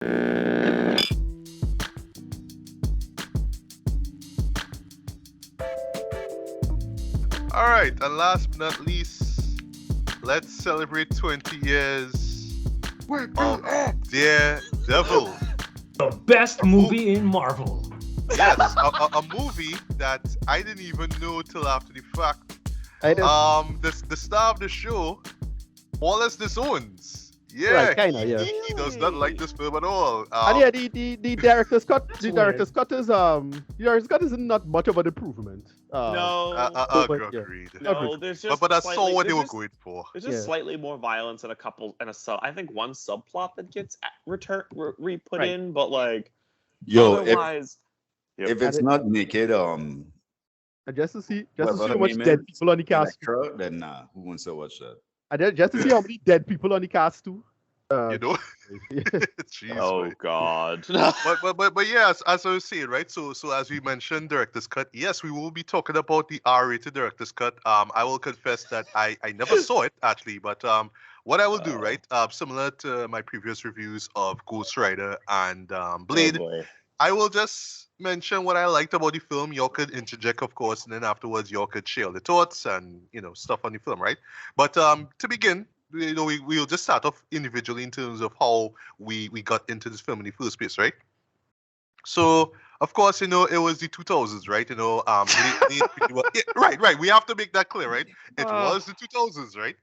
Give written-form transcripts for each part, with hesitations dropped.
All right, and last but not least, let's celebrate 20 years of Daredevil. The best movie in Marvel. Yes, a movie that I didn't even know till after the fact. The star of the show, Wallace disowns. Yeah, Right, kinda, yeah. he does not like this film at all. And yeah, the director's cut, the director's cut is not much of an improvement. Agreed. No, there's just. But I saw what they were going for. There's just slightly more violence and I think one subplot that gets re-put in, but like. Otherwise, if it's not naked, just to see how much dead people on the cast. Then who wants to watch that? Just to see how many dead people on the cast too. Jeez, oh God. but yes, as I was saying, right? So as we mentioned, director's cut. Yes, we will be talking about the R-rated director's cut. I will confess that I never saw it actually, but what I will do, right? Similar to my previous reviews of Ghost Rider and Blade, I will just mention what I liked about the film. Y'all could interject, of course, and then afterwards y'all could share the thoughts and stuff on the film, right? But to begin, we'll just start off individually in terms of how we got into this film in the first place, right? So of course, it was the 2000s, right? Right. We have to make that clear, right? It was the 2000s, right?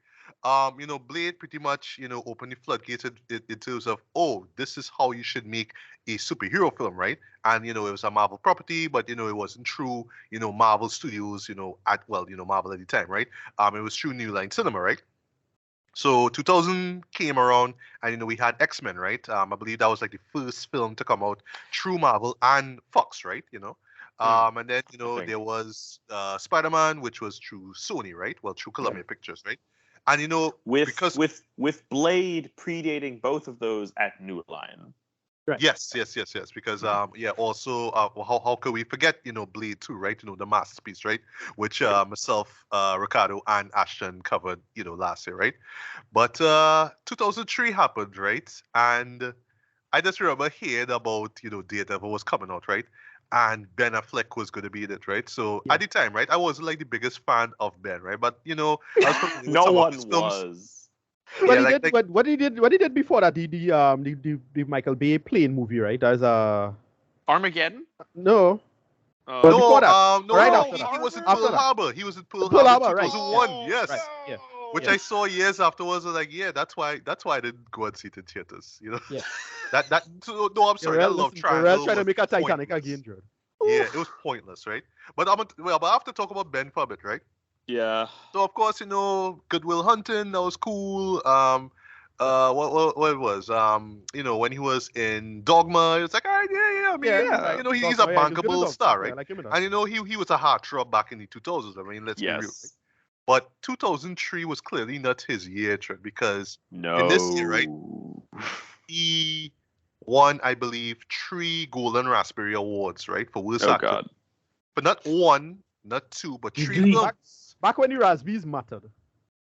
Blade pretty much, opened the floodgates in terms of, this is how you should make a superhero film, right? And, it was a Marvel property, but, it wasn't true, Marvel Studios, Marvel at the time, right? It was true New Line Cinema, right? So 2000 came around, and, we had X-Men, right? I believe that was like the first film to come out through Marvel and Fox, right? And then, there was Spider-Man, which was through Sony, right? Well, through Columbia Pictures, right? And with Blade predating both of those at New Line. Right. Yes. Because also how could we forget Blade 2, right? The masterpiece, right? Which myself, Ricardo, and Ashton covered last year, right? But 2003 happened, right? And I just remember hearing about Daredevil was coming out, right? And Ben Affleck was going to be in it, right? So at the time, right, I wasn't like the biggest fan of Ben, right? But I was no one was. What he did before that, the Michael Bay plane movie, right? As Armageddon? No. Before that, he was in Pearl Harbor. He was in Pearl Harbor, 2001. Yes. Right. Yeah. Which I saw years afterwards. I was like, that's why I didn't go and see it in theaters. Yeah. I'm sorry. That love triangle. Trying to make a Titanic again, Drew. Yeah, it was pointless, right? But I have to talk about Ben for a bit, right? Yeah. So of course, Good Will Hunting, that was cool. What it was? When he was in Dogma, it was like, he's a bankable star, right? Like and he was a heartthrob back in the 2000s. I mean, let's be real. Right? But 2003 was clearly not his year, Trent, because in this year, right, he won, I believe, 3 Golden Raspberry Awards, right, for worst actor. God. But not 1, not 2, but 3 films. Back when the Raspberries mattered.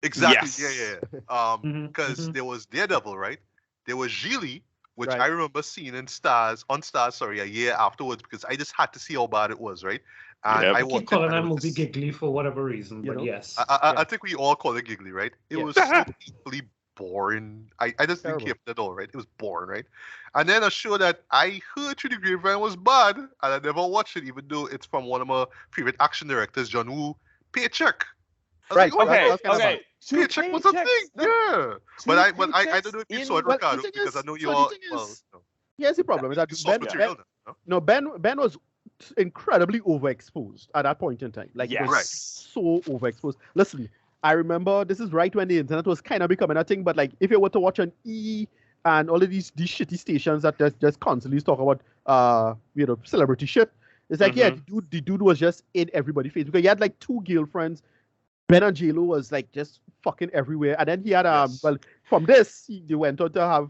Exactly. Yes. Yeah. Because there was Daredevil, right? There was Gigli, which I remember seeing on Stars, a year afterwards, because I just had to see how bad it was, right? And I keep calling that movie Giggly for whatever reason, but yes. I think we all call it Giggly, right? It was so deeply boring. I just didn't care at all, right? It was boring, right? And then a show that I heard through the grapevine was bad, and I never watched it, even though it's from one of my favorite action directors, John Woo, Paycheck. Right. Okay. Paycheck was a thing, yeah. But I don't know if you saw it, Ricardo, because I know you all. Here's the problem: is that Ben was incredibly overexposed at that point in time. Like, it was so overexposed. Listen, I remember this is right when the internet was kind of becoming a thing. But like, if you were to watch an E and all of these shitty stations that just constantly talk about celebrity shit, it's like the dude was just in everybody's face because he had like 2 girlfriends. Ben and J-Lo was like just fucking everywhere, and then he had from this he went on to have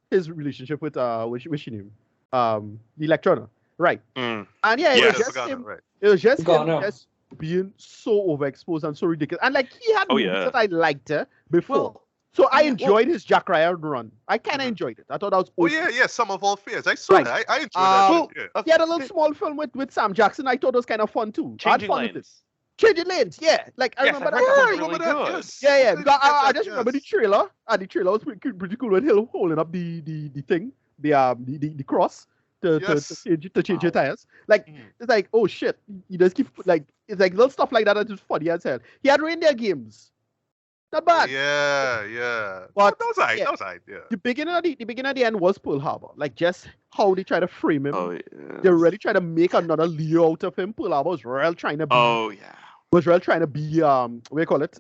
his relationship with what's she name, the Electrona, right? And it was just him. Right. It was just him just being so overexposed and so ridiculous, and like he had movies that I liked before. So I enjoyed his Jack Ryan run. I kind of enjoyed it. I thought that was. Oh yeah, Sum of All Fears. I saw that. I enjoyed that. Yeah. He had a little small film with Sam Jackson. I thought it was kind of fun too. Changing Lanes. Changing Lanes, yeah. Like I remember that. Was really good. Yes. Yeah. Because I just remember the trailer. And the trailer was pretty cool with him holding up the thing, the cross to change your tires. Like it's like, oh shit. You just keep like it's like little stuff like that that's just funny as hell. He had reindeer games. Not bad. Yeah. But that was right. Yeah. The beginning of the end was Pearl Harbor. Like just how they try to frame him. Oh yeah. They really try to make another Leo out of him. Pearl Harbor was real trying to be. Oh yeah. Was real trying to be what do you call it?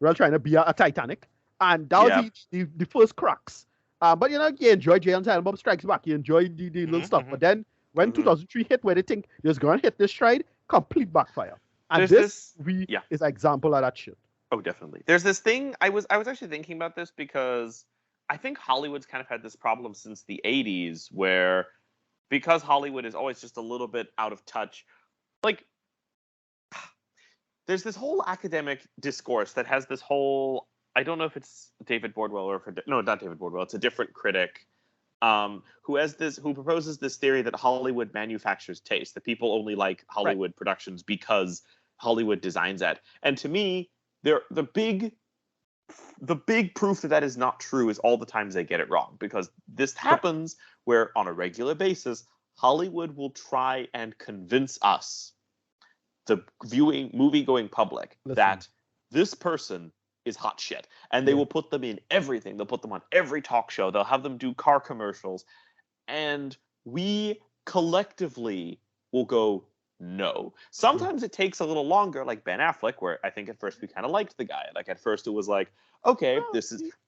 Real trying to be a Titanic, and that was the first cracks. But you enjoy Jay and Silent Bob Strikes Back. You enjoy the little stuff. But then when 2003 hit, where they think they're going to hit this stride, complete backfire. And this movie is an example of that shit. Oh, definitely. There's this thing, I was actually thinking about this because I think Hollywood's kind of had this problem since the 80s where, because Hollywood is always just a little bit out of touch, like, there's this whole academic discourse that has this whole, I don't know if it's David Bordwell or no, not David Bordwell, it's a different critic who proposes this theory that Hollywood manufactures taste, that people only like Hollywood productions because Hollywood designs it. And to me, the big proof that is not true is all the times they get it wrong, because this happens where on a regular basis Hollywood will try and convince us, the movie going public, that this person is hot shit, and they will put them in everything. They'll put them on every talk show. They'll have them do car commercials, and we collectively will go, no. Sometimes it takes a little longer, like Ben Affleck, where I think at first we kind of liked the guy. Like at first it was like, okay,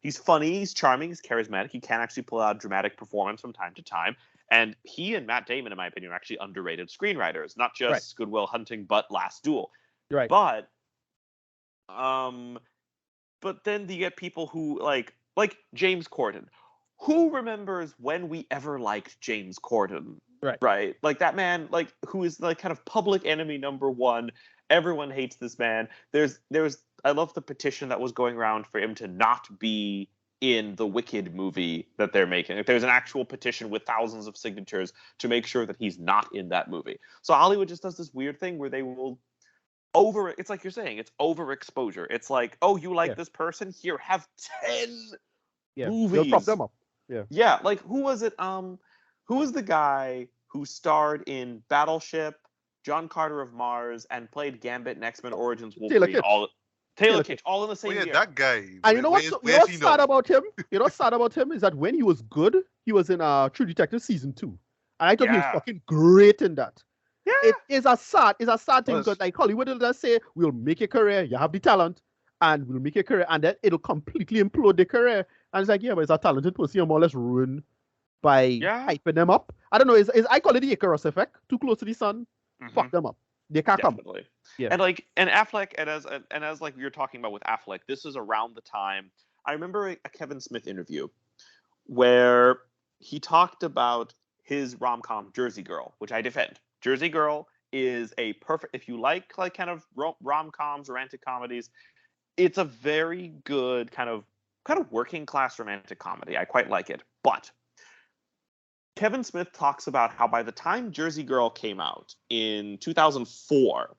he's funny, he's charming, he's charismatic, he can actually pull out dramatic performance from time to time. And he and Matt Damon, in my opinion, are actually underrated screenwriters, not just Good Will Hunting, but Last Duel. Right. But then you get people who like James Corden. Who remembers when we ever liked James Corden? Right. Like that man, like who is like kind of public enemy number one. Everyone hates this man. I love the petition that was going around for him to not be in the Wicked movie that they're making. Like, there's an actual petition with thousands of signatures to make sure that he's not in that movie. So Hollywood just does this weird thing where they will it's like you're saying, it's overexposure. It's like, oh, you like this person? Here, have 10 movies. They'll prop them up. Yeah, like who was it? Who was the guy who starred in Battleship, John Carter of Mars, and played Gambit in X-Men Origins Wolverine? Taylor Kitsch, all in the same year. That guy. And you know what's sad about him? You know what's sad about him is that when he was good, he was in True Detective season 2, and I thought he was fucking great in that. Yeah. It is a sad thing because like Hollywood will just say, we'll make your career, you have the talent, and we'll make your career, and then it'll completely implode the career. And it's like, yeah, but it's a talented person you're more or less ruined by hyping them up. I don't know, I call it the Icarus effect. Too close to the sun, fuck them up. They can't come. Yeah. And Affleck, and as like you're talking about with Affleck, this is around the time I remember a Kevin Smith interview where he talked about his rom-com Jersey Girl, which I defend. Jersey Girl is a perfect, if you like kind of rom-coms, romantic comedies, it's a very good kind of working class romantic comedy. I quite like it. But Kevin Smith talks about how by the time Jersey Girl came out in 2004,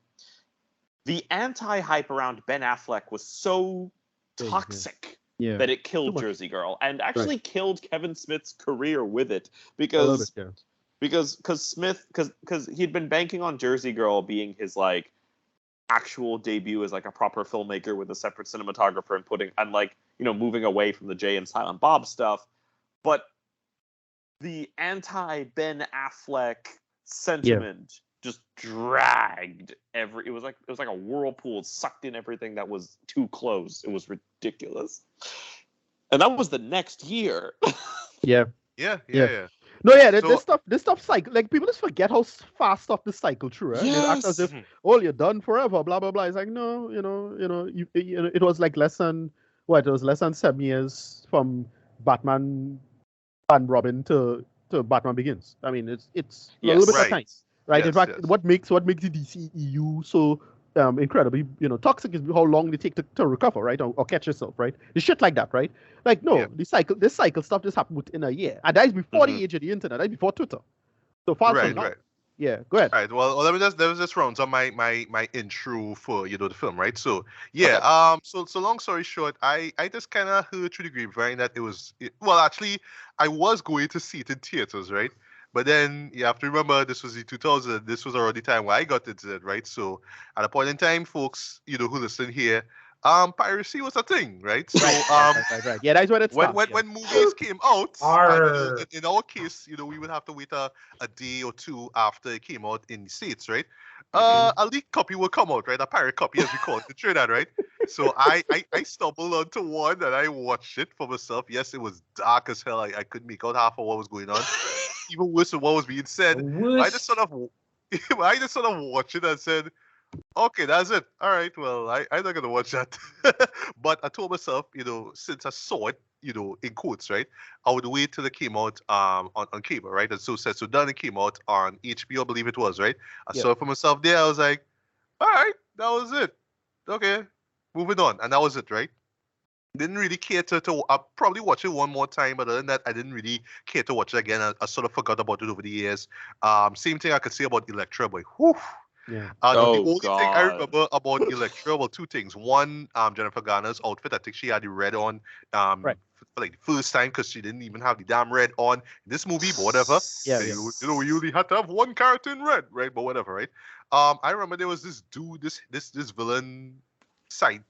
the anti-hype around Ben Affleck was so toxic that it killed Jersey Girl, and actually killed Kevin Smith's career with it, because he'd been banking on Jersey Girl being his like actual debut as like a proper filmmaker with a separate cinematographer and moving away from the Jay and Silent Bob stuff, but the anti-Ben Affleck sentiment just dragged it was like a whirlpool. It sucked in everything that was too close. It was ridiculous. And that was the next year. Yeah. No, this stuff cycle. Like people just forget how fast stuff this cycle through. Right? They act as if, you're done forever, blah blah blah. It's like no, it was like less than 7 years from Batman and Robin to Batman Begins. I mean, it's a little bit of time, right? In fact, what makes the DCEU so incredibly, toxic is how long they take to recover, right? Or catch yourself, right? The shit like that, right? Like, no, this cycle stuff just happened within a year. And that is before the age of the internet, that's before Twitter. So far from now. Yeah, go ahead. All right. Well, let me just round up my intro for the film, right? So yeah. Okay. So long story short, I just kind of heard through the grapevine that well, actually, I was going to see it in theaters, right? But then you have to remember this was the 2000. This was already time where I got into it, right? So at a point in time, folks, who listen here, piracy was a thing, right? So right. Yeah, that's when it started. When movies came out, in our case, we would have to wait a day or two after it came out in the States, right? A leaked copy will come out, right? A pirate copy, as we call it in Trinidad, right? So I stumbled onto one and I watched it for myself. Yes, it was dark as hell. I couldn't make out half of what was going on. Even worse than what was being said. I just sort of watched it and said, okay, that's it. All right, well, I'm not gonna watch that. But I told myself, since I saw it, in quotes, right, I would wait till it came out on cable, right? And so then it came out on HBO, I believe it was, right? I saw it for myself there. I was like, all right, that was it. Okay, moving on, and that was it, right? Didn't really care to I'll probably watch it one more time, but other than that, I didn't really care to watch it again. I sort of forgot about it over the years. Same thing I could say about Elektra, but whew. Yeah. The only thing I remember about Elektra, well, two things. One, Jennifer Garner's outfit. I think she had the red on, for like the first time, because she didn't even have the damn red on in this movie, but whatever. Yeah. We only had to have one character in red, right? But whatever, right? I remember there was this dude, this villain side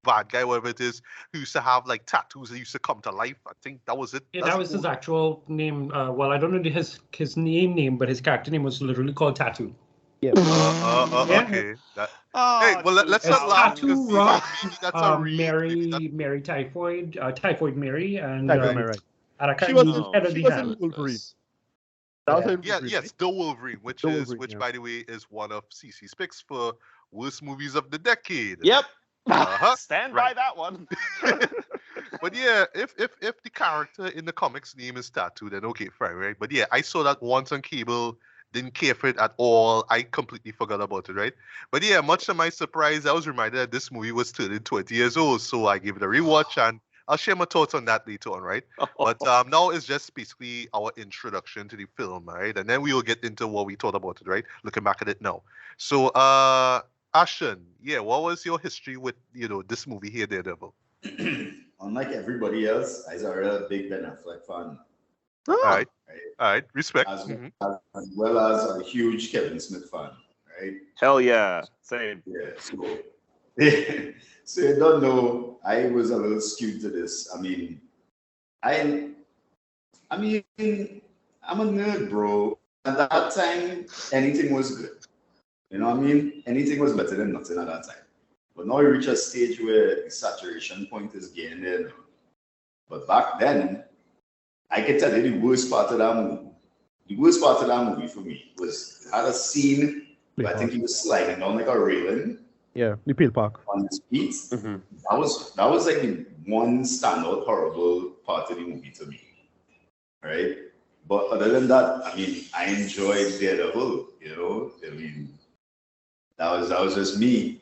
bad guy, whatever it is, who used to have like tattoos that used to come to life. I think that was it. Yeah, that was his actual name. Well, I don't know his name, but his character name was literally called Tattoo. Yeah. Okay. Hey, well, let's not laugh. Tattoo Rock, that's Mary Typhoid, Typhoid Mary, and right. She wasn't Wolverine. Yes, The Wolverine, which by the way is one of CC's picks for worst movies of the decade. Yep. Stand by that one. But yeah, if the character in the comics name is Tattoo, then okay, fine, right? But yeah, I saw that once on cable, didn't care for it at all. I completely forgot about it, right? But yeah, much to my surprise, I was reminded that this movie was turning 20 years old, so I gave it a rewatch, and I'll share my thoughts on that later on, right? But now it's just basically our introduction to the film, right? And then we will get into what we thought about it, right? Looking back at it now. So, Ashton, yeah, what was your history with, this movie here, Daredevil? Unlike everybody else, I was a real big Ben Affleck fan. All right, respect. As well as a huge Kevin Smith fan, right? Hell yeah, same. Yeah, so you don't know, I was a little skewed to this. I mean, I'm a nerd, bro. At that time, anything was good. You know what I mean? Anything was better than nothing at that time. But now you reach a stage where the saturation point is getting there. But back then, I can tell you the worst part of that movie. The worst part of that movie for me was it had a scene where I think he was sliding down like a railing. Yeah, the Peel Park. On his feet. Mm-hmm. That was like the one standout horrible part of the movie to me. Right? But other than that, I mean, I enjoyed Daredevil, I mean, that was just me.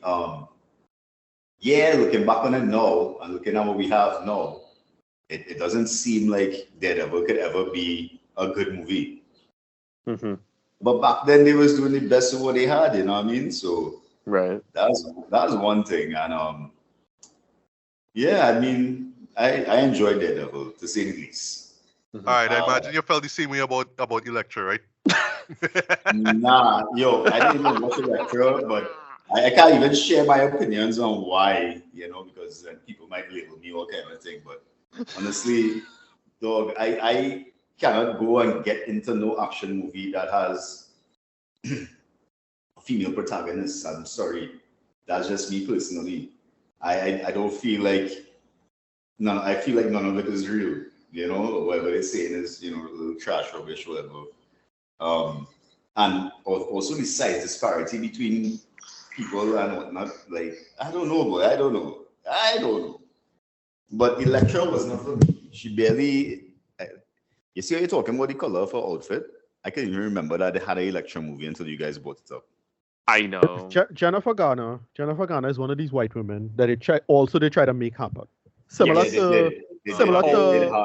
Looking back on it now and looking at what we have now, it doesn't seem like Daredevil could ever be a good movie. Mm-hmm. But back then they was doing the best of what they had, you know what I mean? So right. That's one thing. And I mean, I enjoyed Daredevil to say the least. Mm-hmm. All right, I imagine you felt the same way about Elektra, right? Nah, I didn't even watch Elektra, but I can't even share my opinions on why, because people might label me all kind of thing. But honestly, dog, I cannot go and get into no action movie that has a female protagonist. I'm sorry. That's just me personally. I don't feel like I feel like none of it is real. Whatever they're saying is, a little trash, rubbish, whatever. And also the size disparity between people and whatnot. Like, I don't know, boy. I don't know. But Elektra was not for me. She barely. You see how you're talking about the color of her outfit? I can't even remember that they had an Elektra movie until you guys brought it up. I know. Jennifer Garner is one of these white women that they try to make happen. Similar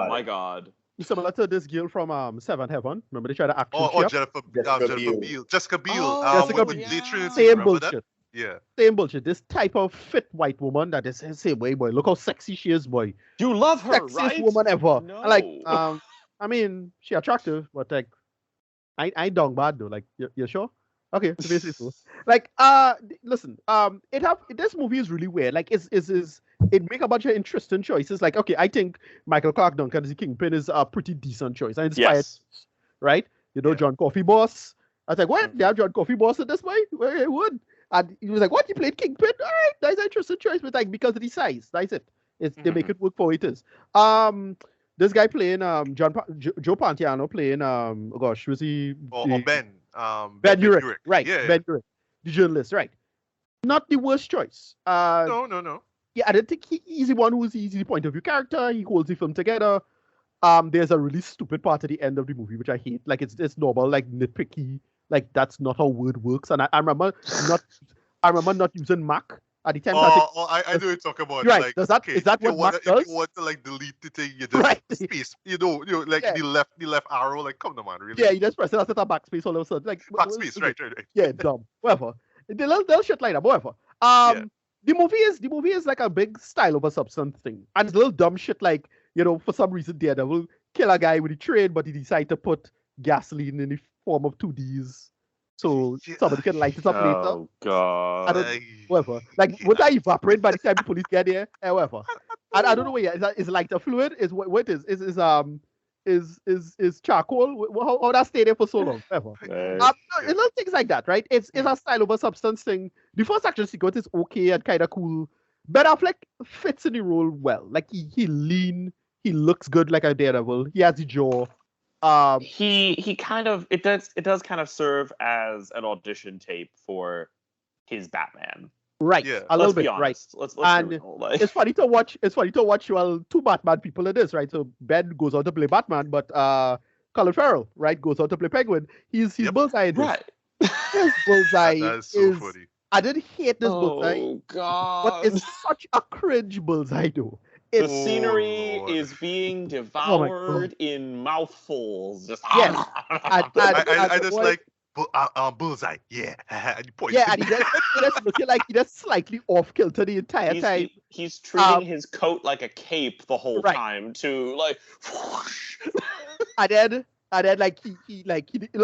my God. Similar to this girl from Seventh Heaven. Remember they tried to act. Jennifer Biel. Jessica Biel. Same bullshit. That? Yeah. Same bullshit. This type of fit white woman that is same way, boy. Look how sexy she is, boy. You love her, Sexiest right? woman ever. No. Like, I mean, she attractive, but like, I don't bad though. Like, you sure? Okay, so basically, so. Like, listen, this movie is really weird. Like, it make a bunch of interesting choices. Like, okay, I think Michael Clark Duncan as the Kingpin is a pretty decent choice. I inspired, right? You know, John Coffey Boss. I was like, what? They have John Coffey Boss in this way? Well, it would. And he was like, what? He played Kingpin? All right, that's an interesting choice, but like because of the size, that's it. They make it work for what it is. This guy playing Joe Pantiano playing was he? Ben. Ben Urich, right? Yeah. Ben Urich, the journalist, right? Not the worst choice. No. Yeah, I don't think he's the one who's the point of view character. He holds the film together. There's a really stupid part at the end of the movie which I hate. Like it's normal, like nitpicky. Like that's not how word works. And I remember not using Mac at the time. I know what you're talking about. Right. Like, is that what Mac does? If you want to like delete the thing, you just space. You know, like the left arrow. Like, come on, man, really? Yeah, you just press it. That's a backspace all of a sudden. Like backspace, right. Yeah, dumb. Whatever. They'll shit like that. Whatever. The movie is like a big style over substance thing, and it's a little dumb shit. Like, you know, for some reason, Daredevil kill a guy with a train, but he decided to put gasoline in the form of 2Ds. So somebody can light it up later. Oh God! Whatever. Like, would that evaporate by the time the police get there? Whatever. I don't know what. Yeah, is lighter fluid? Is what it is charcoal? How that stay there for so long? Whatever. Little things like that, right? It's a style over substance thing. The first action sequence is okay and kind of cool. Ben Affleck fits in the role well. Like he lean, he looks good like a Daredevil. He has the jaw. He kind of it does kind of serve as an audition tape for his Batman. Right. Yeah. A little bit, right. Let's and it's funny to watch well two Batman people in this, right? So Ben goes out to play Batman, but Colin Farrell, right, goes out to play Penguin. He's Bullseye in this. Right. His Bullseye that is so funny. I didn't hate this Bullseye. Oh God. But it's such a cringe Bullseye though. The scenery is being devoured in mouthfuls. Just I just like Bullseye, yeah. And you point. Yeah, and he just looking like he just slightly off kilter the entire time. He's treating his coat like a cape the whole time to like. and then like he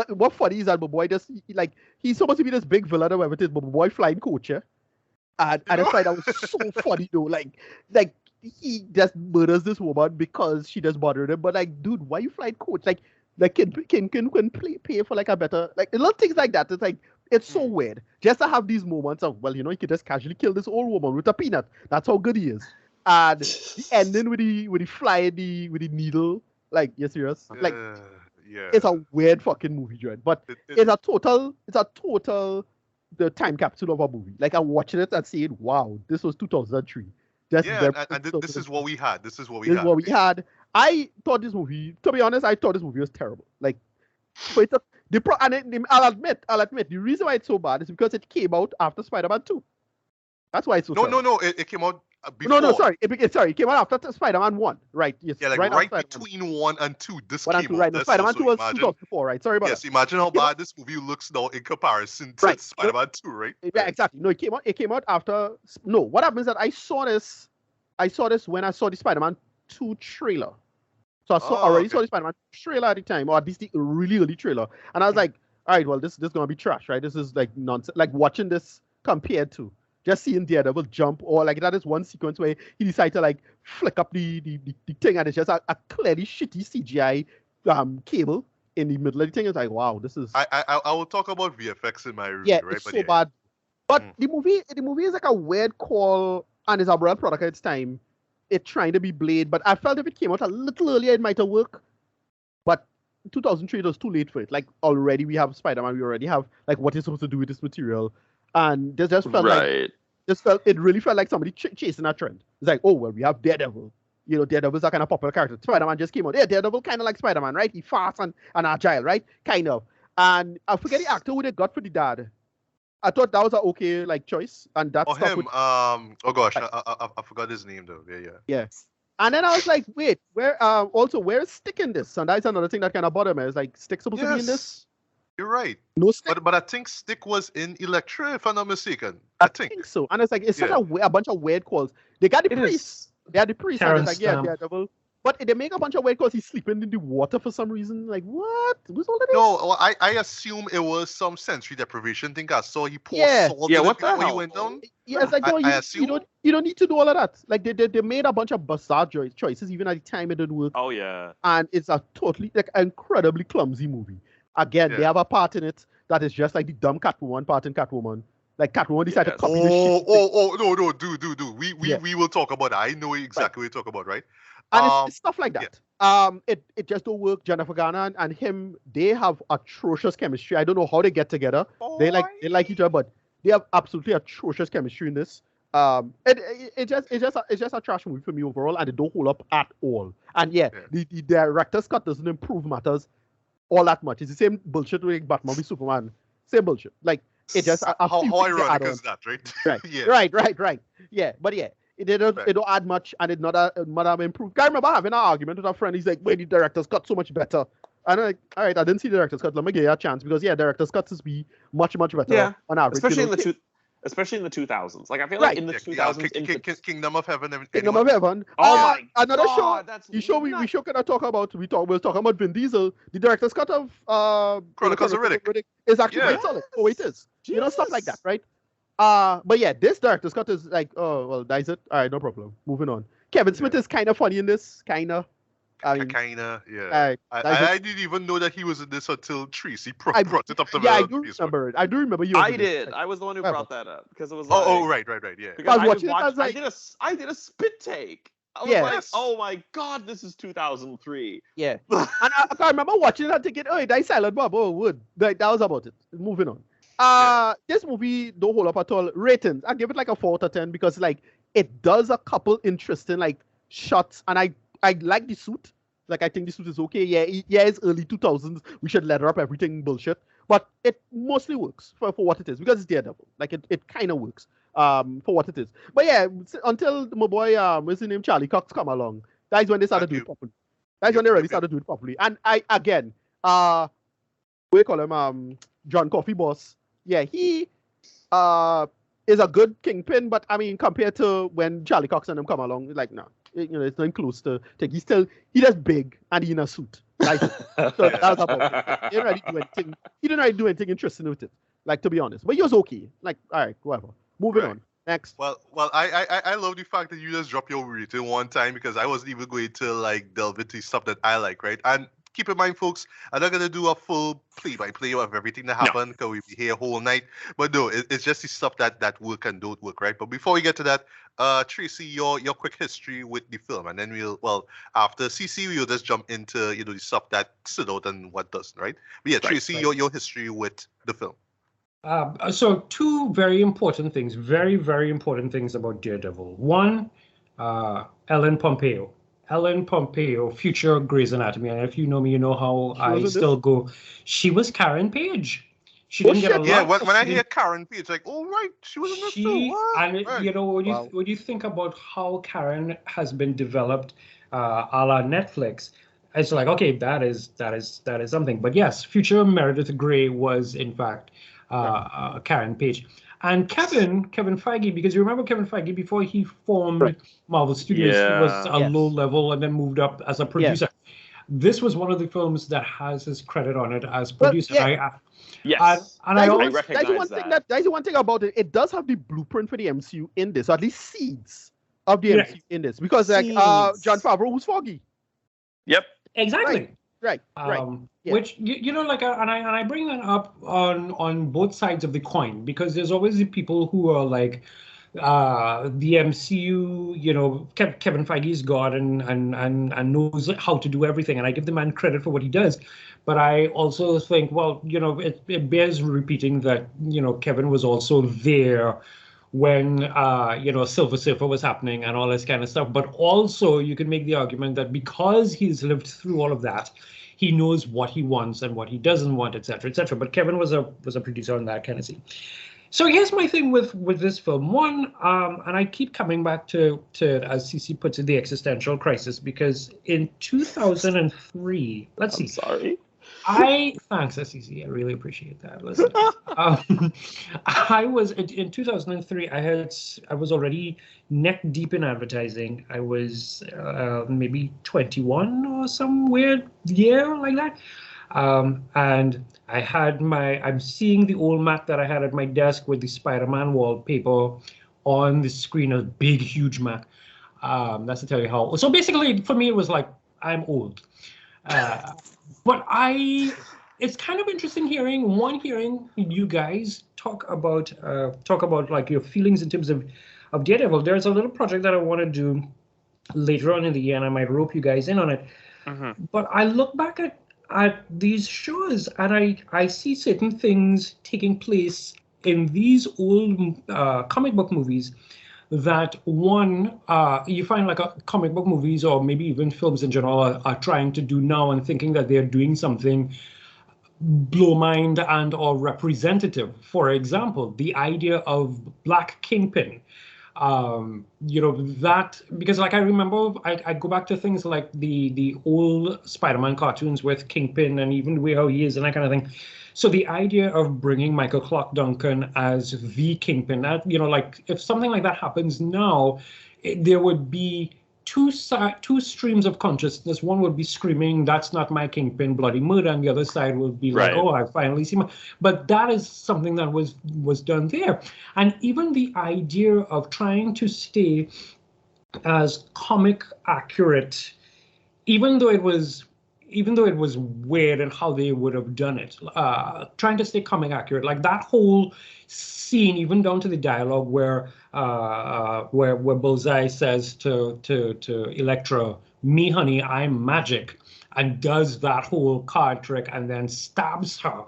what funny is that my boy just he's supposed to be this big villain or whatever it is, but my boy flying coach, yeah? And I just find that was so funny though, like he just murders this woman because she just bothered him. But like, dude, why you flying coach? Like can pay for like a better little things like that. It's like it's so weird just to have these moments of you can just casually kill this old woman with a peanut. That's how good he is. And the ending with the fly with the needle. Like, you're serious? Like, it's a weird fucking movie, Joe. But it's a total the time capsule of a movie. Like I'm watching it and saying, wow, this was 2003. This is what we had. This is what we had. I thought this movie, to be honest, was terrible. Like, but I'll admit, the reason why it's so bad is because it came out after Spider-Man 2. That's why it's so terrible. No, it came out before. No, sorry. It came out after Spider-Man 1, right? Yes, yeah, like right between 1 and 2, this came out. Right, Spider-Man 2 was 2004, right? Sorry about that. Yes, imagine how bad this movie looks now in comparison to Spider-Man 2, right? Yeah, exactly. No, it came out after. No, what happens is that I saw this when I saw the Spider-Man 2 trailer. So I already saw the Spider-Man trailer at the time, or at least the really early trailer, and I was like, all right, well, this is gonna be trash, right? This is like nonsense. Like watching this compared to just seeing Daredevil jump, or like that is one sequence where he decided to like flick up the thing, and it's just a clearly shitty CGI cable in the middle of the thing. It's like, wow, this is. I will talk about VFX in my review, yeah, right? It's so bad. But the movie is like a weird call, and it's a real product at its time. It's trying to be Blade, but I felt if it came out a little earlier, it might have worked. But 2003, it was too late for it. like already we have Spider-Man, we already have like what is supposed to do with this material, and this just felt it really felt like somebody chasing a trend. It's like, oh well, we have Daredevil. Daredevil's a kind of popular character. Spider-Man just came out. Yeah, Daredevil kind of like Spider-Man, right? He fast and agile, right? Kind of. And I forget the actor who they got for the dad. I thought that was an okay like choice, and that's him. Oh gosh, I forgot his name though. Yeah. Yeah. And then I was like, wait, where? Also, where's Stick in this? And that's another thing that kind of bothered me. Is like, Stick supposed to be in this? You're right. No Stick. But I think Stick was in Elektra, if I'm not mistaken. I think so. And it's like it's such a bunch of weird calls. They got the priest. They had the priest. And it's like Daredevil. But they make a bunch of weird calls. He's sleeping in the water for some reason. Like what? Who's all of this? No, I assume it was some sensory deprivation thing. I saw he poured salt in what it the before hell? he went down. Yeah, it's like no, you don't need to do all of that. Like they made a bunch of bizarre choices even at the time it didn't work. Oh yeah. And it's a totally like incredibly clumsy movie. Again, they have a part in it that is just like the dumb Catwoman part in Catwoman. Like Catwoman decided to copy the shit. No, dude. We will talk about that. I know exactly what you're talking about, right? And it's stuff like that. Yeah. It just don't work. Jennifer Garner and him, they have atrocious chemistry. I don't know how they get together. They like each other, but they have absolutely atrocious chemistry in this. It's just a trash movie for me overall, and they don't hold up at all. And the director's cut doesn't improve matters all that much. It's the same bullshit with Batman v Superman. Same bullshit. Like it just how ironic is that, right? Right. Yeah, but yeah. It don't add much, and it not improved. I remember having an argument with a friend. He's like, "Wait, the director's cut so much better." And I'm like, "All right, I didn't see the director's cut. Let me give you a chance because director's cuts is be much better on average." Especially in the 2000s. Like I feel like in the 2000s, Kingdom of Heaven. Kingdom of Heaven. Oh my another God, show. We show can talk about. We were talking about Vin Diesel. The director's cut of Chronicles of Riddick is actually quite solid. Oh, it is. You know, stuff like that, right? But yeah, this director's cut is like, oh well, that's it. All right, no problem. Moving on. Kevin Smith is kind of funny in this, yeah. I didn't even know that he was in this until Tracy brought it up to me. Yeah, I do remember it. I do remember you. I did. I was the one who brought that up because it was. Right, yeah. Because I did a spit take. I was like, oh my God, this is 2003. Yeah, and I remember watching it and thinking, oh, that's Silent Bob. Oh, wood. That was about it. Moving on. This movie don't hold up at all. Ratings, I give it like a 4 out of 10 because like it does a couple interesting like shots, and I like the suit. Like I think the suit is okay. Yeah, it's early 2000s. We should leather up everything bullshit, but it mostly works for what it is because it's Daredevil. Like it kind of works for what it is. But yeah, until my boy what's his name, Charlie Cox come along. That's when they started doing it properly. That's when they really started doing it properly. And we call him John Coffey Boss. Yeah, he is a good kingpin, but I mean, compared to when Charlie Cox and him come along, like no, it's not close to take. He's just big and he's in a suit. Like, so that's about it. He didn't really do anything interesting with it. Like to be honest, but he was okay. Like all right, whatever. Moving on. Next. Well, I love the fact that you just dropped your rating one time because I wasn't even going to like delve into stuff that I like, right? And keep in mind, folks, I'm not gonna do a full play-by-play of everything that happened because we'll be here whole night. But no, it's just the stuff that work and don't work, right? But before we get to that, Tracy, your quick history with the film, and then after CC we'll just jump into the stuff that stood out and what doesn't, right? But yeah, Tracy, your history with the film. So two very, very important things about Daredevil. One, Ellen Pompeo. Ellen Pompeo, future Grey's Anatomy, and if you know me, you know how I still go. She was Karen Page. She didn't get a lot. Yeah, when I hear Karen Page, like, oh right, she was in this too. What? And right. When you think about how Karen has been developed, a la Netflix, it's like okay, that is something. But yes, future Meredith Grey was in fact Karen Page. And Kevin Feige, because you remember Kevin Feige before he formed Marvel Studios, he was a low level and then moved up as a producer. This was one of the films that has his credit on it as producer. Yes. And I recognize that. That's the one thing about it. It does have the blueprint for the MCU in this, or at least seeds of the MCU in this, because like Jon Favreau was Foggy. Yep. Exactly. Right. Which like, and I bring that up on both sides of the coin because there's always the people who are like, the MCU, Kevin Feige's God and knows how to do everything, and I give the man credit for what he does. But I also think, well, it bears repeating that Kevin was also there when Silver Surfer was happening and all this kind of stuff. But also you can make the argument that because he's lived through all of that, he knows what he wants and what he doesn't want, etc., etc. But Kevin was a producer on that kind of scene. So here's my thing with this film. One, and I keep coming back to as CC puts it, the existential crisis, because in 2003, let's see. Sorry. Thanks, CC. I really appreciate that. Listen, I was in 2003. I was already neck deep in advertising. I was maybe 21 or some weird year like that. And I had I'm seeing the old Mac that I had at my desk with the Spider-Man wallpaper on the screen, a big, huge Mac. That's to tell you how. So basically, for me, it was like, I'm old. But it's kind of interesting hearing you guys talk about like your feelings in terms of Daredevil. There's a little project that I want to do later on in the year, and I might rope you guys in on it. Mm-hmm. But I look back at these shows, and I see certain things taking place in these old comic book movies that you find like comic book movies or maybe even films in general are trying to do now and thinking that they're doing something blow mind and or representative. For example, the idea of Black Kingpin. That, because like I remember, I go back to things like the old Spider-Man cartoons with Kingpin and even the way how he is and that kind of thing. So the idea of bringing Michael Clark Duncan as the Kingpin, that, like if something like that happens now, there would be two streams of consciousness. One would be screaming, "That's not my Kingpin, bloody murder," and the other side would be like, "Oh, I finally see my." But that is something that was done there, and even the idea of trying to stay as comic accurate, even though it was weird in how they would have done it, trying to stay comic accurate, like that whole scene, even down to the dialogue where Bullseye says to Elektra, "Me, honey, I'm magic," and does that whole card trick and then stabs her.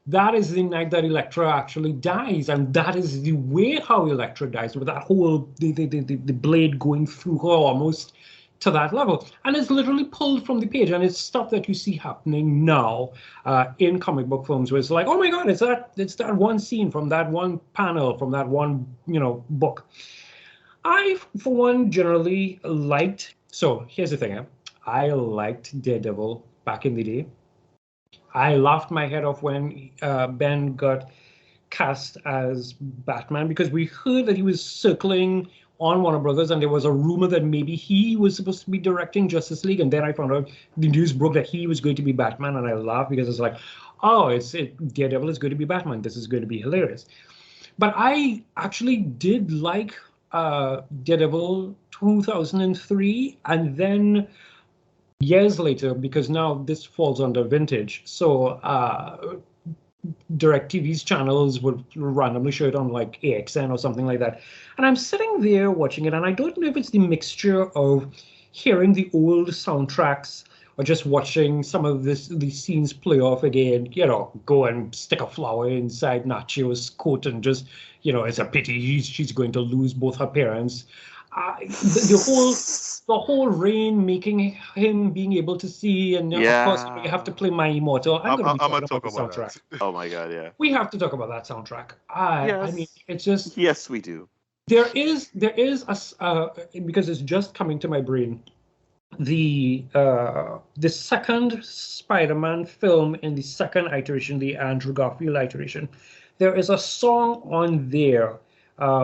That is the night that Elektra actually dies, and that is the way how Elektra dies, with that whole the blade going through her almost to that level, and it's literally pulled from the page, and it's stuff that you see happening now in comic book films, where it's like, oh my god, it's that one scene from that one panel from that one book. I, for one, generally liked. So here's the thing: I liked Daredevil back in the day. I laughed my head off when Ben got cast as Batman, because we heard that he was circling on Warner Brothers, and there was a rumor that maybe he was supposed to be directing Justice League, and then I found out the news broke that he was going to be Batman, and I laughed because it's like, oh, Daredevil is going to be Batman. This is going to be hilarious. But I actually did like Daredevil 2003, and then years later, because now this falls under vintage, so DirecTV's channels would randomly show it on like AXN or something like that. And I'm sitting there watching it, and I don't know if it's the mixture of hearing the old soundtracks or just watching some of these scenes play off again, go and stick a flower inside Nachio's coat and just, it's a pity she's going to lose both her parents. The whole rain making him being able to see, and of course you have to play My Immortal. I'm going to talk about the soundtrack. That. Oh my god, yeah. We have to talk about that soundtrack. I mean, it's just, yes, we do. There is a because it's just coming to my brain. The second Spider-Man film in the second iteration, the Andrew Garfield iteration, there is a song on there,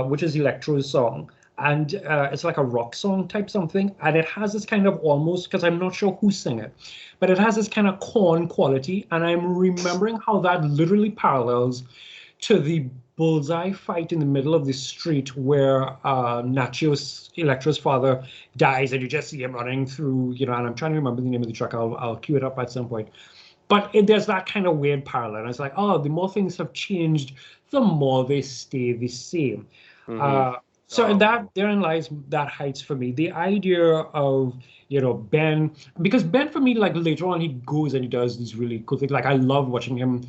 which is Electro's song. And it's like a rock song type something, and it has this kind of almost, because I'm not sure who sang it, but it has this kind of corn quality, and I'm remembering how that literally parallels to the Bullseye fight in the middle of the street where Nachio's, Electra's father, dies, and you just see him running through, and I'm trying to remember the name of the truck. I'll cue it up at some point. But there's that kind of weird parallel. And it's like, oh, the more things have changed, the more they stay the same. Mm-hmm. So therein lies that heights for me. The idea of, Ben, because Ben for me, like later on, he goes and he does these really cool things. Like I love watching him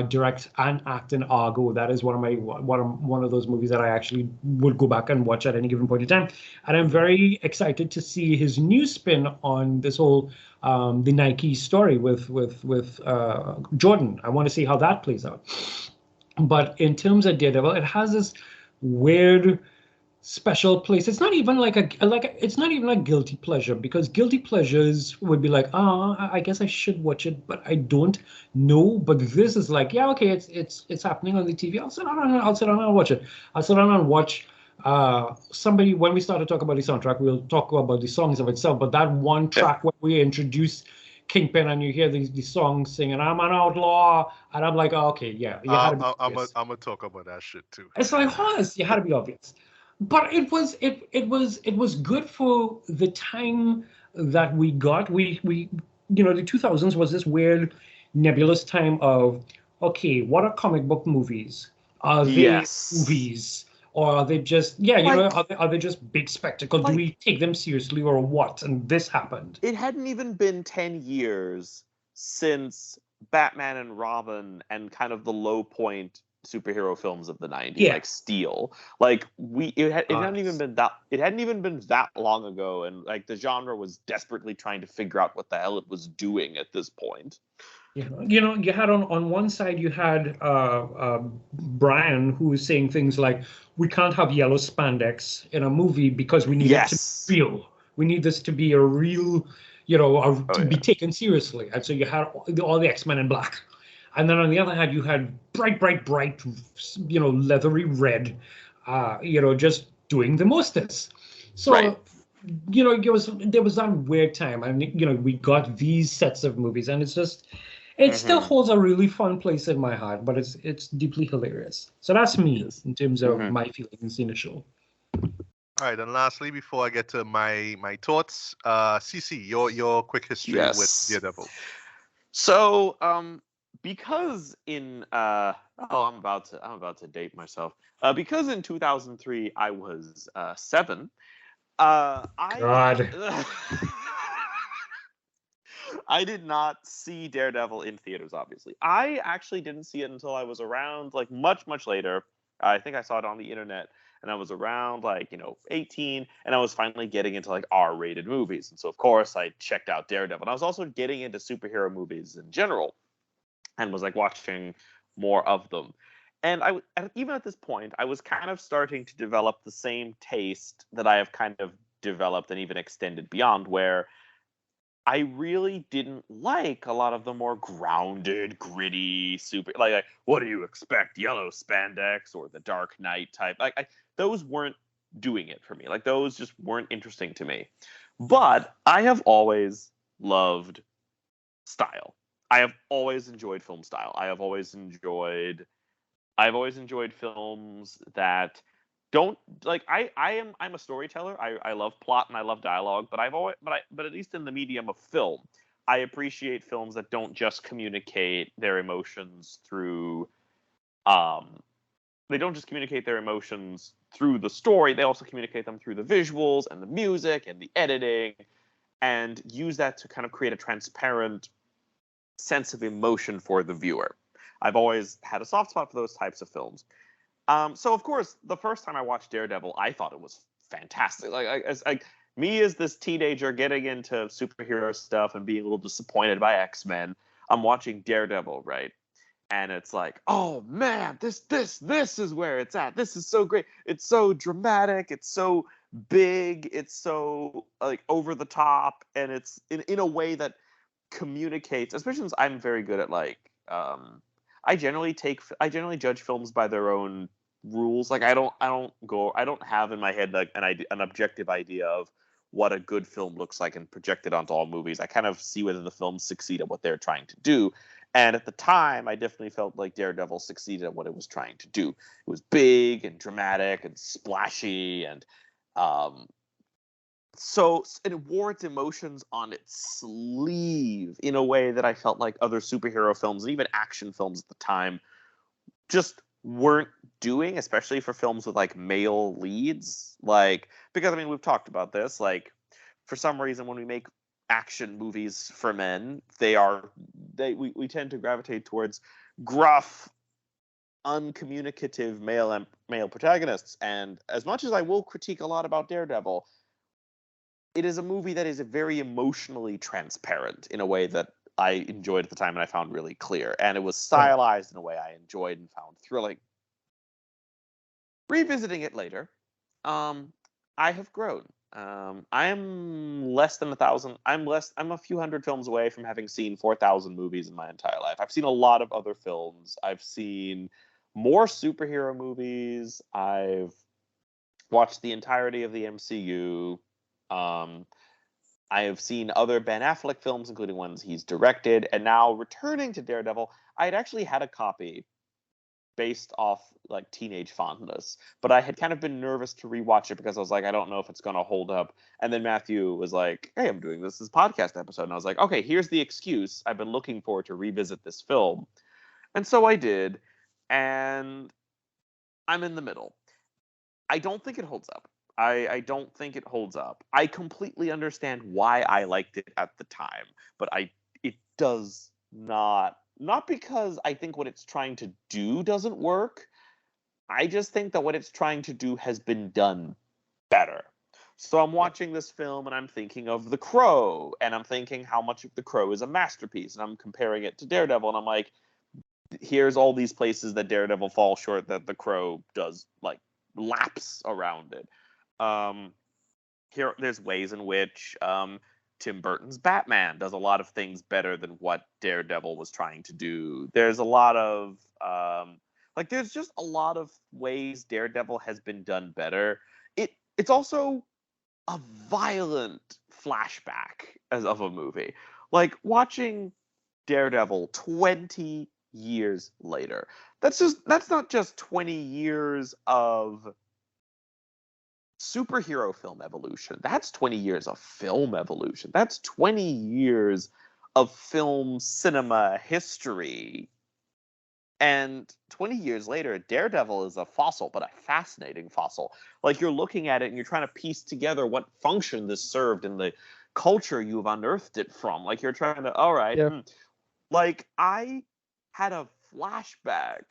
direct and act in Argo. That is one of those movies that I actually would go back and watch at any given point in time. And I'm very excited to see his new spin on this whole the Nike story with Jordan. I want to see how that plays out. But in terms of Daredevil, it has this weird special place. It's not even like it's not even a guilty pleasure, because guilty pleasures would be like, oh, I guess I should watch it, but I don't know. But this is like, yeah, okay, it's happening on the TV. I'll sit down and watch it. I'll sit down and watch somebody. When we start to talk about the soundtrack, we'll talk about the songs of itself. But that one track where we introduce Kingpin and you hear the song singing, I'm an outlaw, and I'm like, oh, okay, yeah, you had to be obvious. I'm gonna talk about that shit too. It's like, you had to be obvious. But it was good for the time that we got. We the 2000s was this weird nebulous time of, okay, what are comic book movies? Are they movies? Or are they just, are they just big spectacle? Do we take them seriously or what? And this happened. It hadn't even been 10 years since Batman and Robin and kind of the low point superhero films of the 90s, like Steel. Like it hadn't even been that long ago, and like the genre was desperately trying to figure out what the hell it was doing at this point. You had on one side, you had Brian, who was saying things like, we can't have yellow spandex in a movie because we need it to be real. We need this to be a real, to be taken seriously. And so you had all the X-Men in black. And then on the other hand, you had bright, leathery red, just doing the mostest. So, there was that weird time. And, we got these sets of movies, and it's just... It still holds a really fun place in my heart, but it's deeply hilarious. So that's me in terms of my feelings in the show. All right, and lastly, before I get to my thoughts, CC, your quick history with Daredevil. So, because in I'm about to date myself. Because in 2003 I was 7. I did not see Daredevil in theaters, obviously. I actually didn't see it until I was around, like, much, much later. I think I saw it on the internet, and I was around, 18, and I was finally getting into, R-rated movies. And so, of course, I checked out Daredevil. And I was also getting into superhero movies in general, and was, watching more of them. And even at this point, I was kind of starting to develop the same taste that I have kind of developed and even extended beyond, where I really didn't like a lot of the more grounded, gritty, super, like what do you expect? Yellow spandex or the Dark Knight type. Those weren't doing it for me. Those just weren't interesting to me. But I have always loved style. I have always enjoyed film style. I have always enjoyed films that don't I'm a storyteller. I love plot and I love dialogue, but at least in the medium of film, I appreciate films that don't just communicate their emotions through they don't just communicate their emotions through the story, they also communicate them through the visuals and the music and the editing, and use that to kind of create a transparent sense of emotion for the viewer. I've always had a soft spot for those types of films. So of course, the first time I watched Daredevil, I thought it was fantastic. Me as this teenager getting into superhero stuff and being a little disappointed by X-Men, I'm watching Daredevil, right? And it's like, oh man, this is where it's at. This is so great. It's so dramatic. It's so big. It's so over the top, and it's in a way that communicates. Especially since I'm very good at I generally judge films by their own rules. I don't have in my head an objective idea of what a good film looks like and project it onto all movies. I kind of see whether the films succeed at what they're trying to do. And at the time, I definitely felt like Daredevil succeeded at what it was trying to do. It was big and dramatic and splashy, and so it wore its emotions on its sleeve in a way that I felt like other superhero films and even action films at the time just weren't doing, especially for films with male leads. Because we've talked about this, for some reason when we make action movies for men, we tend to gravitate towards gruff, uncommunicative male protagonists. And as much as I will critique a lot about Daredevil, it is a movie that is very emotionally transparent in a way that I enjoyed at the time and I found really clear. And it was stylized in a way I enjoyed and found thrilling. Revisiting it later, I have grown. I am less than 1,000. I'm a few hundred films away from having seen 4,000 movies in my entire life. I've seen a lot of other films. I've seen more superhero movies. I've watched the entirety of the MCU. I have seen other Ben Affleck films, including ones he's directed. And now returning to Daredevil, I had actually had a copy based off like teenage fondness, but I had kind of been nervous to rewatch it because I was like, I don't know if it's going to hold up. And then Matthew was like, hey, I'm doing this podcast episode. And I was like, okay, here's the excuse. I've been looking forward to revisit this film. And so I did. And I'm in the middle. I don't think it holds up. I don't think it holds up. I completely understand why I liked it at the time, but it does not because I think what it's trying to do doesn't work. I just think that what it's trying to do has been done better. So I'm watching this film and I'm thinking of The Crow, and I'm thinking how much of The Crow is a masterpiece, and I'm comparing it to Daredevil, and I'm like, here's all these places that Daredevil falls short that The Crow does like laps around it. Here, there's ways in which Tim Burton's Batman does a lot of things better than what Daredevil was trying to do. There's a lot of there's just a lot of ways Daredevil has been done better. It's also a violent flashback of a movie. Like watching Daredevil 20 years later. That's not just 20 years of superhero film evolution. That's 20 years of film evolution. That's 20 years of film cinema history. And 20 years later, Daredevil is a fossil, but a fascinating fossil. Like, you're looking at it and you're trying to piece together what function this served in the culture you've unearthed it from. Like, you're trying to, all right. Yeah. Like, I had a flashback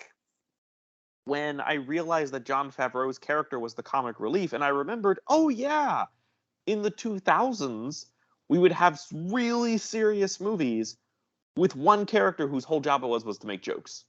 when I realized that Jon Favreau's character was the comic relief, and I remembered, oh yeah, in the 2000s, we would have really serious movies with one character whose whole job was to make jokes.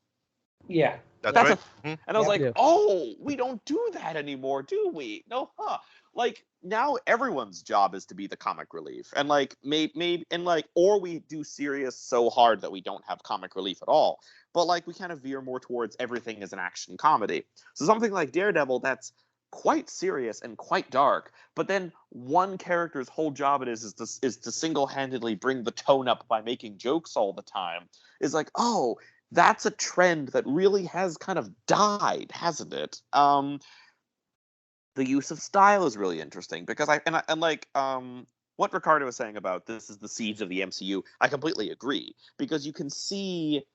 Yeah. That's right. And I was like, oh, we don't do that anymore, do we? No, huh? Like, now everyone's job is to be the comic relief. And like, maybe, and like, or we do serious so hard that we don't have comic relief at all. But like, we kind of veer more towards everything as an action comedy. So something like Daredevil, that's quite serious and quite dark, but then one character's whole job is to single-handedly bring the tone up by making jokes all the time. Is like, oh, that's a trend that really has kind of died, hasn't it? The use of style is really interesting because what Ricardo was saying about this is the seeds of the MCU, I completely agree, because you can see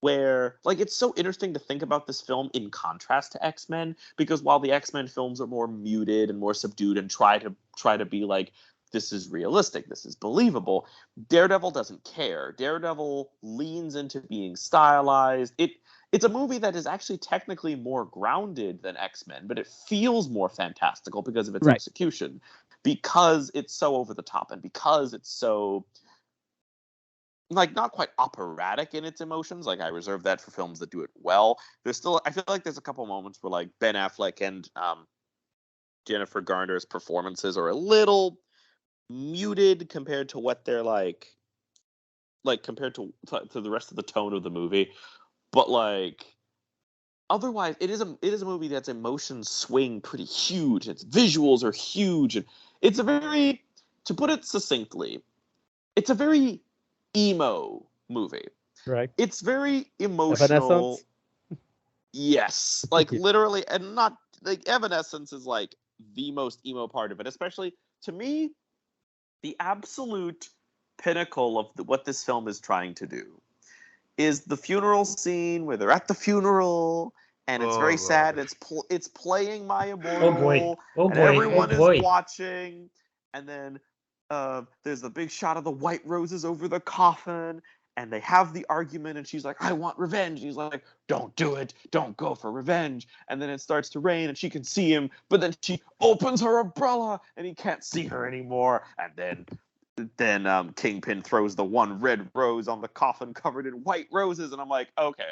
where, like, it's so interesting to think about this film in contrast to X-Men, because while the X-Men films are more muted and more subdued and try to be like, this is realistic, this is believable, Daredevil doesn't care. Daredevil leans into being stylized. It's a movie that is actually technically more grounded than X-Men, but it feels more fantastical because of its execution, because it's so over the top, and because it's so, like, not quite operatic in its emotions. Like, I reserve that for films that do it well. I feel like there's a couple moments where, like, Ben Affleck and Jennifer Garner's performances are a little muted compared to what they're like compared to the rest of the tone of the movie. But like, otherwise, it is a movie that's emotions swing pretty huge. Its visuals are huge, and it's a very, to put it succinctly, it's a very emo movie. Right. It's very emotional. Yes, like literally, and not like Evanescence is like the most emo part of it, especially to me. The absolute pinnacle of what this film is trying to do is the funeral scene where they're at the funeral and it's very sad. It's playing My Immortal. And everyone is watching. And then there's the big shot of the white roses over the coffin. And they have the argument, and she's like, I want revenge. And he's like, don't do it. Don't go for revenge. And then it starts to rain, and she can see him, but then she opens her umbrella, and he can't see her anymore. And then then Kingpin throws the one red rose on the coffin covered in white roses, and I'm like, okay,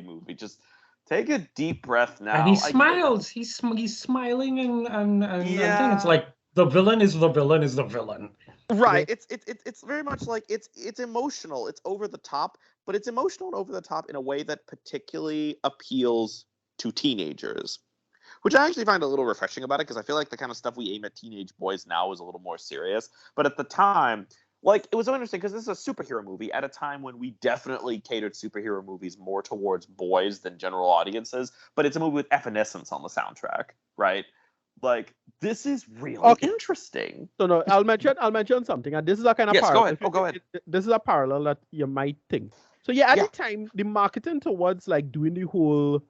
movie, just take a deep breath now. And he smiles. He's smiling, and again, it's like the villain is the villain is the villain. Right. It's very much like it's emotional. It's over the top, but it's emotional and over the top in a way that particularly appeals to teenagers, which I actually find a little refreshing about it, because I feel like the kind of stuff we aim at teenage boys now is a little more serious. But at the time, like, it was so interesting because this is a superhero movie at a time when we definitely catered superhero movies more towards boys than general audiences. But it's a movie with Evanescence on the soundtrack, right? Like, this is really interesting. No, I'll mention something, and this is a kind of parallel. Go ahead. This is a parallel that you might think. So at the time, the marketing towards like doing the whole,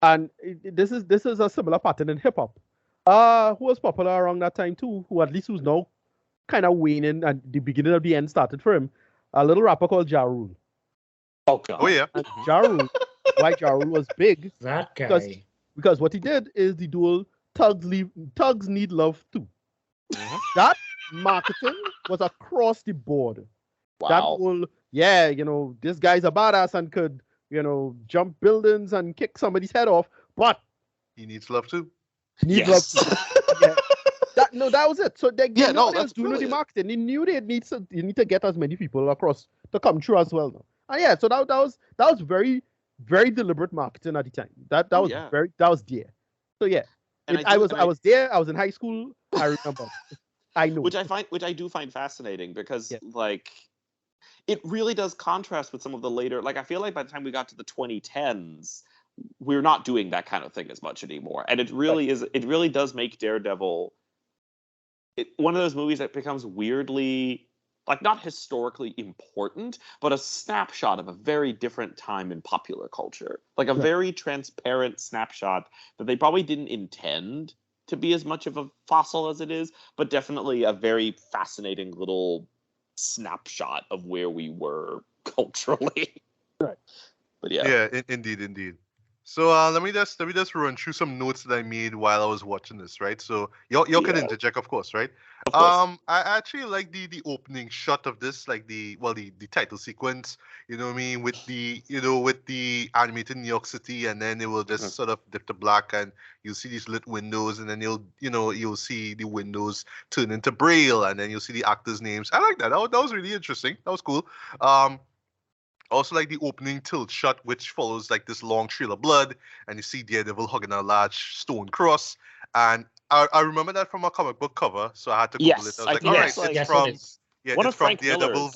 and this is a similar pattern in hip hop. Who was popular around that time too? Who at least was now kind of waning, and the beginning of the end started for him. A little rapper called Ja Rule. Oh God. Oh yeah. And Ja Rule, why Ja Rule was big? That guy. Because what he did is the dual thugs need love too. Mm-hmm. That marketing was across the board. Wow. That whole, this guy's a badass and could, jump buildings and kick somebody's head off, but he needs love too. Love too. Yeah. That was it. So they that's doing the marketing. They knew they need to get as many people across to come through as well. And so that was very, very deliberate marketing at the time. That was there. So yeah. I was there. I was in high school. I remember. I know. Which I do find fascinating, because like, it really does contrast with some of the later. Like, I feel like by the time we got to the 2010s, we're not doing that kind of thing as much anymore, and it really is. It really does make Daredevil one of those movies that becomes weirdly, like, not historically important, but a snapshot of a very different time in popular culture. Like a very transparent snapshot that they probably didn't intend to be as much of a fossil as it is, but definitely a very fascinating little snapshot of where we were culturally. Right. But yeah. Yeah, indeed. So let me just run through some notes that I made while I was watching this, right? So you can interject, of course, right? Of course. I actually like the opening shot of this, like the title sequence, you know what I mean, with the animated New York City, and then it will just sort of dip to black, and you'll see these lit windows, and then you'll see the windows turn into Braille, and then you'll see the actors' names. I like that. That was really interesting. That was cool. Also, like the opening tilt shot, which follows like this long trail of blood, and you see Daredevil hugging a large stone cross. And I remember that from a comic book cover, so I had to Google it. I was like, all right, it's from Daredevil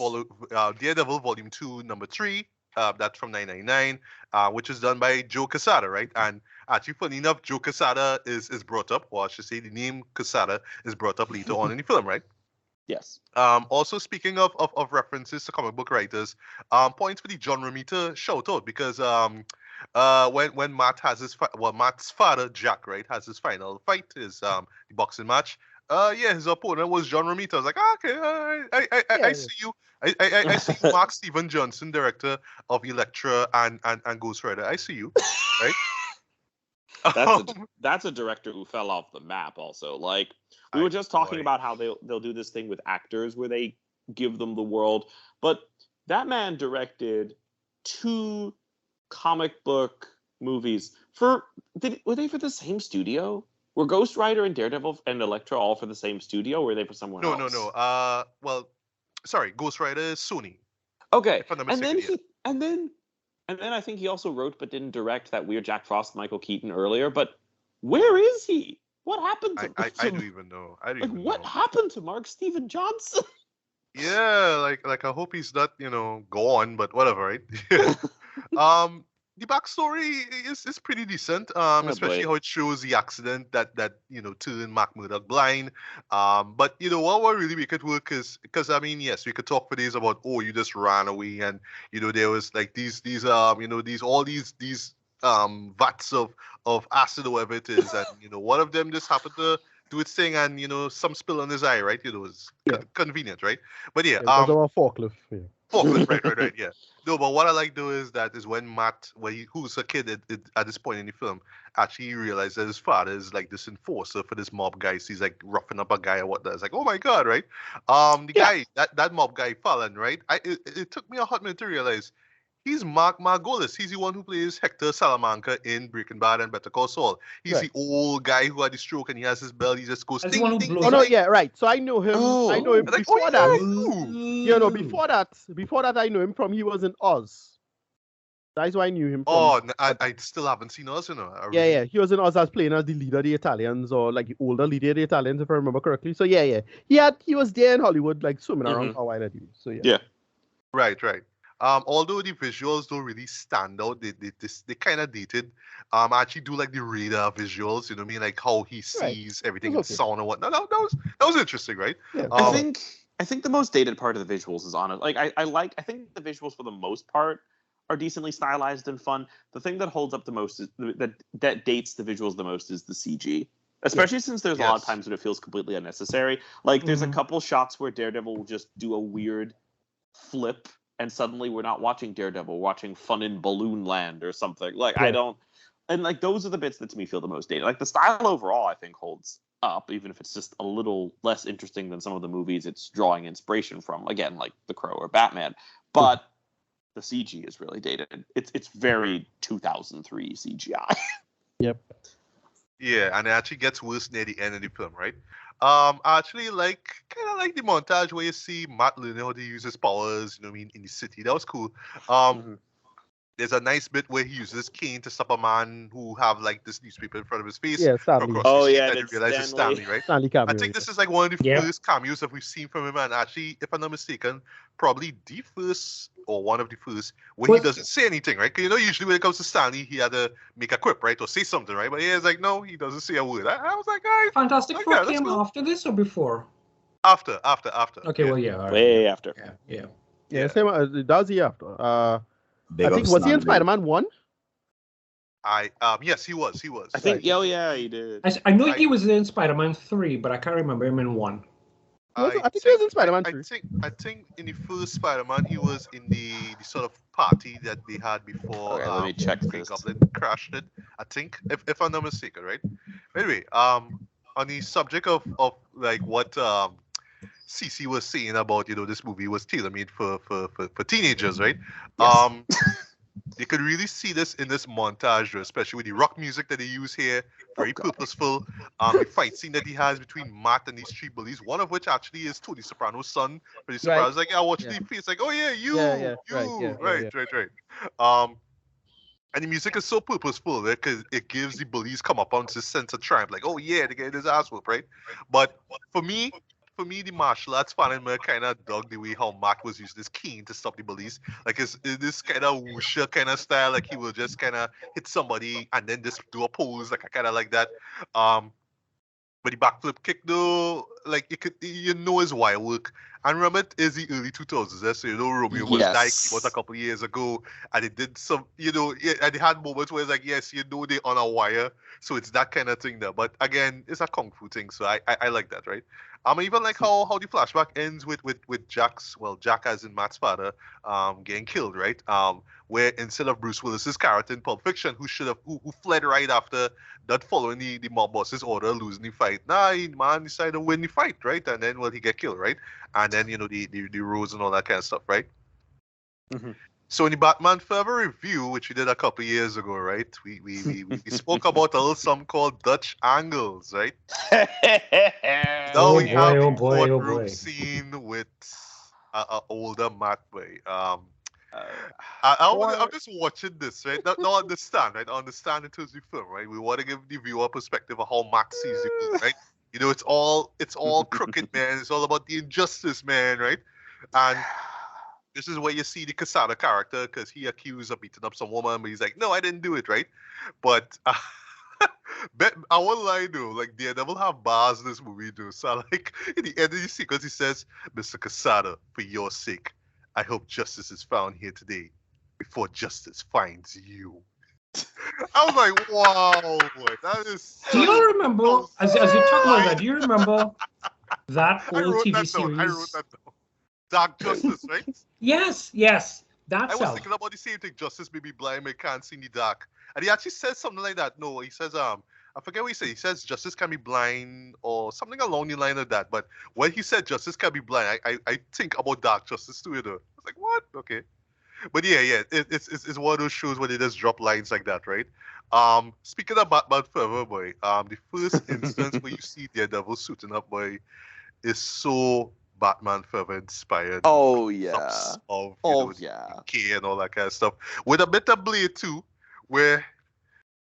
Volume 2, Number 3. That's from 1999, which is done by Joe Quesada, right? And actually, funny enough, Joe Quesada is brought up, or I should say, the name Quesada is brought up later on in the film, right? Yes. Also, speaking of references to comic book writers, points for the John Romita shout out, because when Matt has Matt's father Jack, right, has his final fight, the boxing match. His opponent was John Romita. I was like, okay, I see you. I see you, Mark Steven Johnson, director of Elektra and Ghost Rider. I see you, right? That's a director who fell off the map. Also, like, we were just talking about how they'll do this thing with actors where they give them the world, but that man directed 2 comic book movies were they for the same studio? Were Ghost Rider and Daredevil and Elektra all for the same studio, or were they for someone else? No. Sorry, Ghost Rider is Sony. Okay, and then I think he also wrote but didn't direct that weird Jack Frost, Michael Keaton earlier. But where is he? What happened to? I don't even know. What happened to Mark Steven Johnson? Yeah, like I hope he's not gone, but whatever, right? The backstory is pretty decent, especially how it shows the accident that turned Mac Murdock blind. But what will really make it work is because I mean, yes, we could talk for days about you just ran away, and there was like these vats of acid or whatever it is, and one of them just happened to do its thing, and some spill on his eye, right? It's convenient, right? But yeah, because of a forklift. Forklift, right, yeah. No, but what I like though is that is when Matt, who's a kid at this point in the film, actually realized that his father is like this enforcer for this mob guy. So he's like roughing up a guy or whatnot. It's like, oh my god, right? The guy, that mob guy, Fallon, right? It took me a hot minute to realize he's Mark Margolis. He's the one who plays Hector Salamanca in Breaking Bad and Better Call Saul. He's the old guy who had the stroke and he has his bell. He just goes. Ding, ding, oh no, yeah, right. So I know him. I know him before that. You know, before that, I know him from he was in Oz. That's why I knew him from. Oh, I still haven't seen Oz, you know. Yeah. He was in Oz as playing as the leader of the Italians, or like the older leader of the Italians, if I remember correctly. So yeah. He was there in Hollywood, like swimming around for a while. So yeah. Yeah. Right. Although the visuals don't really stand out, they kind of dated. I actually do like the radar visuals, you know what I mean? Like how he sees everything in sound and whatnot. That was interesting, right? Yeah. I think the most dated part of the visuals is honest. Like I think the visuals for the most part are decently stylized and fun. The thing that holds up the most is that dates the visuals the most is the CG. Especially since there's a lot of times when it feels completely unnecessary. Like there's a couple shots where Daredevil will just do a weird flip and suddenly we're not watching Daredevil, we're watching Fun in Balloon Land or something. Like and like those are the bits that to me feel the most dated. Like the style overall I think holds up, even if it's just a little less interesting than some of the movies it's drawing inspiration from. Again, like The Crow or Batman. But the CG is really dated. It's very 2003 CGI. Yep. Yeah, and it actually gets worse near the end of the film, right? I actually kind of like the montage where you see Matt learning how to use his powers, you know what I mean, in the city. That was cool. There's a nice bit where he uses his cane to stop a man who have like this newspaper in front of his face. Yeah, Stanley. And he realizes Stanley, right? Stanley cameo. I think this is like one of the first cameos that we've seen from him, and actually, if I'm not mistaken, probably the first or one of the first where he doesn't say anything, right? Because you know, usually when it comes to Stanley, he had to make a quip, right, or say something, right? But he's like, no, he doesn't say a word. I was like, all right. Fantastic Four came after this or before? After. Okay, well, yeah. Right. Way after. Yeah. That was the after. I think was he in Spider-Man 1? Yes, he was. I think he did. I know he was in Spider-Man 3, but I can't remember him in 1. I think he was in Spider-Man 3. I think in the first Spider-Man he was in the sort of party that they had before let me check Green this. Goblin crashed it. I think, if I'm not mistaken, right? Anyway, on the subject of like what CC was saying about, you know, this movie was tailor-made for teenagers, right? Yes. You could really see this in this montage, especially with the rock music that they use here. Very purposeful. The fight scene that he has between Matt and these three bullies, one of which actually is Tony Soprano's son. Tony Soprano's like, watching the face, like, oh yeah, you. Right. And the music is so purposeful, right? Because it gives the bullies come up on this sense of triumph, like, oh yeah, they get his ass whooped, right? But for me, the martial arts fan in me kind of dug the way how Matt was using his cane to stop the bullies. Like, it's this kind of whoosher kind of style. Like, he will just kind of hit somebody and then just do a pose. Like, I kind of like that. But the backflip kick, though, like, you know his wild work. And remember, it is the early 2000s, so you know Romeo was Nike was a couple of years ago, and it did some, you know, and they had moments where it's like, yes, you know, they on a wire, so it's that kind of thing there. But again, it's a kung fu thing, so I like that, right? I even like how the flashback ends with Jack as in Matt's father, getting killed, right? Where instead of Bruce Willis's character in Pulp Fiction, who fled right after not following the mob boss's order, losing the fight. Man decided to win the fight, right? And then he get killed, right? And then, you know, the rose and all that kind of stuff, right? Mm-hmm. So in the Batman Forever review, which we did a couple of years ago, right? We spoke about a little something called Dutch angles, right? Now we have the courtroom scene with an older Matt boy. I'm just watching this, right? Now understand, right? Understand in terms of the film, right? We want to give the viewer perspective of how Matt sees the film, right? You know, it's all crooked, man. It's all about the injustice, man, right? And this is where you see the Quesada character, because he accused of beating up some woman, but he's like, no, I didn't do it, right? But I won't lie, though. Like, Daredevil have bars in this movie, though. So, like, in the end of the sequence, he says, Mr. Quesada, for your sake, I hope justice is found here today before justice finds you. I was like, wow, boy, that is. Do you remember, as you talk about that, do you remember that old TV series? I wrote that down. Dark Justice, right? Yes, that's I was thinking about the same thing. Justice may be blind, but can't see in the dark. And he actually says something like that. No, he says, I forget what he said. He says justice can be blind or something along the line of that. But when he said justice can be blind, I think about Dark Justice too, you know. I was like, what? Okay. But yeah, it's one of those shows where they just drop lines like that, right? Speaking of Batman Forever, boy, the first instance where you see Daredevil suiting up, boy, is so Batman Forever inspired. Oh yeah. Of K and all that kind of stuff. With a bit of Blade too, where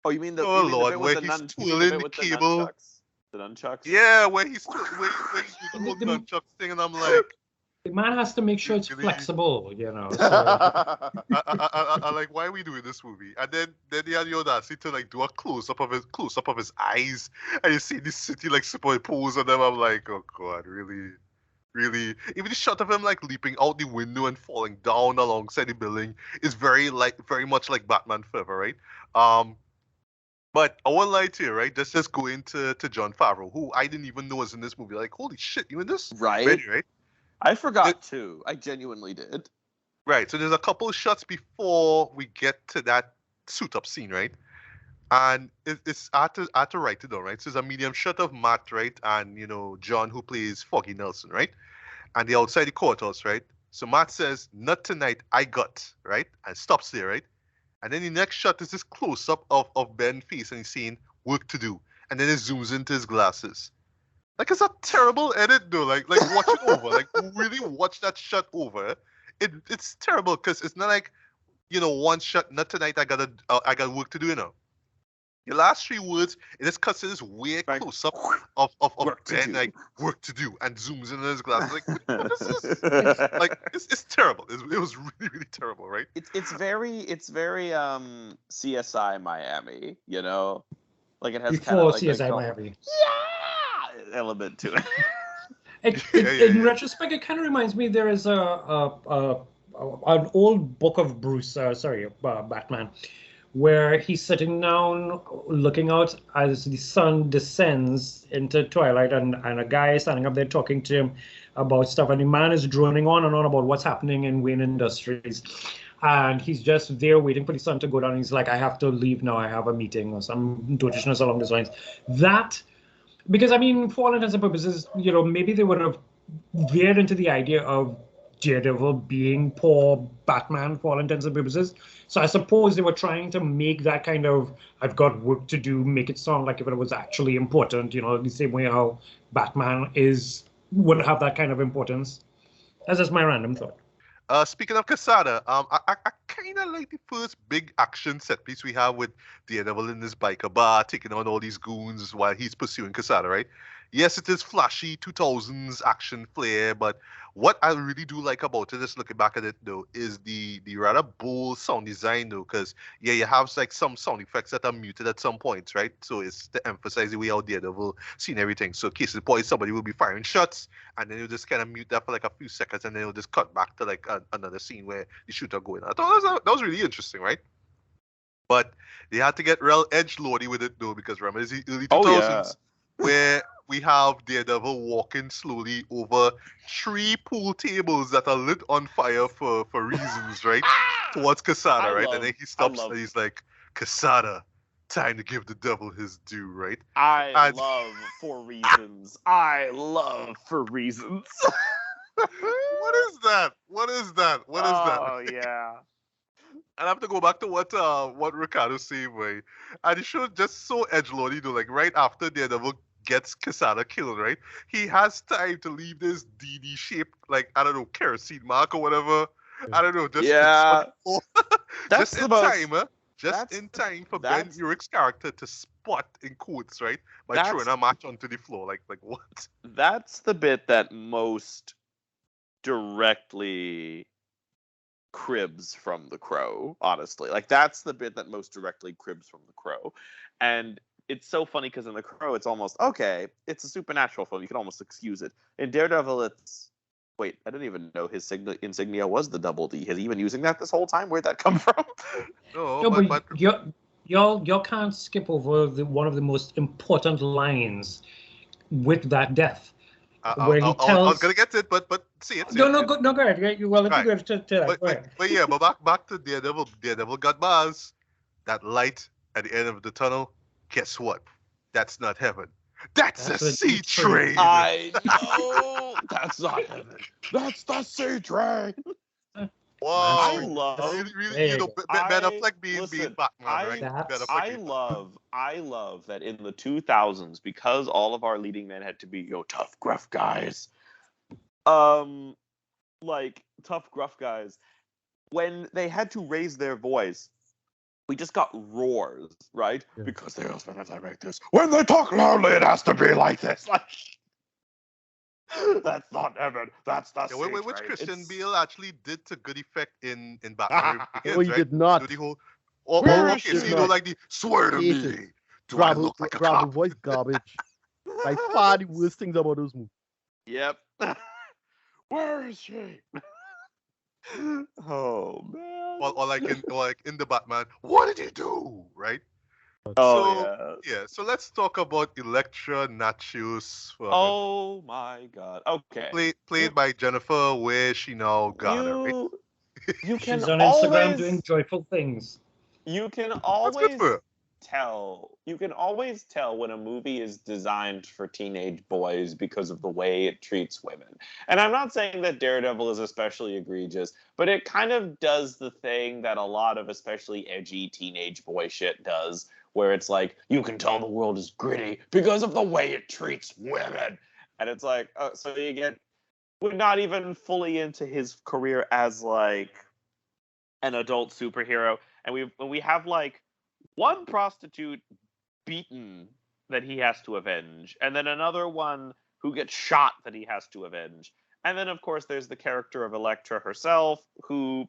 you mean the Lord, where he's twirling the cable. The nunchucks? Yeah, where he's doing the whole nunchucks thing, and I'm like, the man has to make sure it's flexible, you know. So. I like, why are we doing this movie? And then he had the audacity to like do a close up of his eyes, and you see the city like superimposed on them. I'm like, oh god, really. Even the shot of him like leaping out the window and falling down alongside the building is very much like Batman Forever, right? But I won't lie to you, right? Just go into Jon Favreau, who I didn't even know was in this movie. Like, holy shit, you in this? Right. Ready, right? I forgot too. I genuinely did. Right. So there's a couple of shots before we get to that suit up scene, right? And it's I had to write it down, right? So there's a medium shot of Matt, right? And, you know, John, who plays Foggy Nelson, right? And they're outside the courthouse, right? So Matt says, "Not tonight, I got," right? And stops there, right? And then the next shot is this close-up of Ben's face, and he's saying, "Work to do." And then it zooms into his glasses. Like, it's a terrible edit, though. Like watch it over. Like, really watch that shot over. It's terrible, because it's not like, you know, one shot, "Not tonight, I got work to do," you know. Your last three words, it just cuts this weird close-up of Ben, like, "work to do," and zooms into his glasses. Like, what is this? Like, it's terrible. It was really, really terrible, right? It's very CSI Miami, you know? Like, it has kind of like CSI Miami. Yeah! Element to it. In retrospect, it kind of reminds me there is an old book of Batman, where he's sitting down looking out as the sun descends into twilight, and a guy is standing up there talking to him about stuff, and the man is droning on and on about what's happening in Wayne Industries, and he's just there waiting for the sun to go down, and he's like, "I have to leave now, I have a meeting," or some dotishness along those lines. That, because I mean, for all intents and purposes, you know, maybe they would have veered into the idea of Daredevil being poor Batman for all intents and purposes. So I suppose they were trying to make that kind of, "I've got work to do," make it sound like if it was actually important, you know, the same way how Batman would have that kind of importance. That's just my random thought. Speaking of Quesada, I kind of like the first big action set piece we have with Daredevil in this biker bar, taking on all these goons while he's pursuing Quesada, right? Yes, it is flashy 2000s action flair, but what I really do like about it, just looking back at it though, is the rather bold sound design though, because yeah, you have like some sound effects that are muted at some points, right? So it's to emphasize the way how Daredevil seeing everything. So case in point, somebody will be firing shots, and then you'll just kind of mute that for like a few seconds, and then you'll just cut back to like another scene where the shooter going. I thought that was really interesting, right? But they had to get real edgelordy with it though, because remember, it's the early 2000s where we have Daredevil walking slowly over 3 pool tables that are lit on fire for reasons, right? Towards Quesada, right? And then he stops and he's like, "Quesada, time to give the devil his due," right? I love for reasons. What is that? Oh, yeah. And I have to go back to what Ricardo said, way. And the show just so edgelordy, though. Like, right after Daredevil gets Quesada killed, right? He has time to leave this DD-shaped, like, I don't know, kerosene mark or whatever. I don't know. Just in time for Ben Urich's character to spot in quotes, right? By throwing a match onto the floor. Like what? That's the bit that most directly cribs from The Crow, honestly. Like, that's the bit that most directly cribs from The Crow. And it's so funny because in The Crow, it's almost, okay, it's a supernatural film. You can almost excuse it. In Daredevil, it's, wait, I didn't even know his insignia was the double D. Has he been using that this whole time? Where'd that come from? But y'all can't skip over one of the most important lines with that death. where he tells. I was gonna get to it, but see it. No, go ahead. Well, if you go to that, but yeah, but back to Daredevil. Daredevil got bars. That light at the end of the tunnel. Guess what? That's not heaven. That's a sea train. I know. That's not heaven. That's the sea train. Wow. I love really, Ben Affleck being Batman, right? I love that in the 2000s, because all of our leading men had to be tough, gruff guys. Like tough, gruff guys, when they had to raise their voice, we just got roars, right? Yeah. Because they also have to make this. When they talk loudly, it has to be like this. Like, that's not heaven. That's the which Christian Bale actually did to good effect in Batman Begins, he did not. So like the swear to me. Do I look like a cop? Voice garbage. By far the worst things about those movies. Yep. Where is she? Oh man. Or like in the Batman, what did you do? Right? So let's talk about Elektra Natchios. Oh my God. Okay. Played by Jennifer, where she now got her. Right? You can She's on Instagram doing joyful things. You can always tell. You can always tell when a movie is designed for teenage boys because of the way it treats women. And I'm not saying that Daredevil is especially egregious, but it kind of does the thing that a lot of especially edgy teenage boy shit does, where it's like, you can tell the world is gritty because of the way it treats women. And it's like, so you get, we're not even fully into his career as like an adult superhero. And we have like one prostitute beaten that he has to avenge, and then another one who gets shot that he has to avenge. And then, of course, there's the character of Elektra herself, who,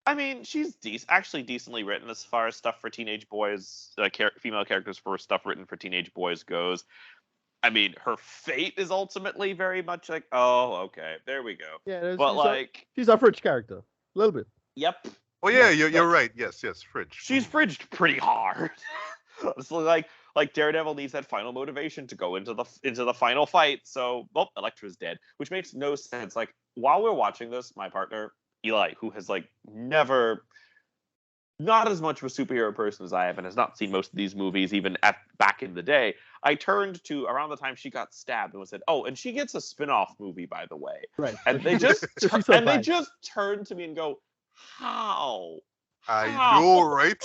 I mean, she's actually decently written as far as stuff for teenage boys, female characters for stuff written for teenage boys goes. I mean, her fate is ultimately very much like, oh, okay, there we go. Yeah, but she's a fridge character, a little bit. Yep. Oh yeah, you're right. Yes, fridge. She's fridged pretty hard. It's like Daredevil needs that final motivation to go into the final fight. So, Elektra's dead, which makes no sense. Like, while we're watching this, my partner Eli, who has like never, not as much of a superhero person as I have, and has not seen most of these movies even back in the day, I turned to around the time she got stabbed and said, "Oh, and she gets a spin-off movie, by the way." Right. And they just they just turned to me and go, How? I know, right?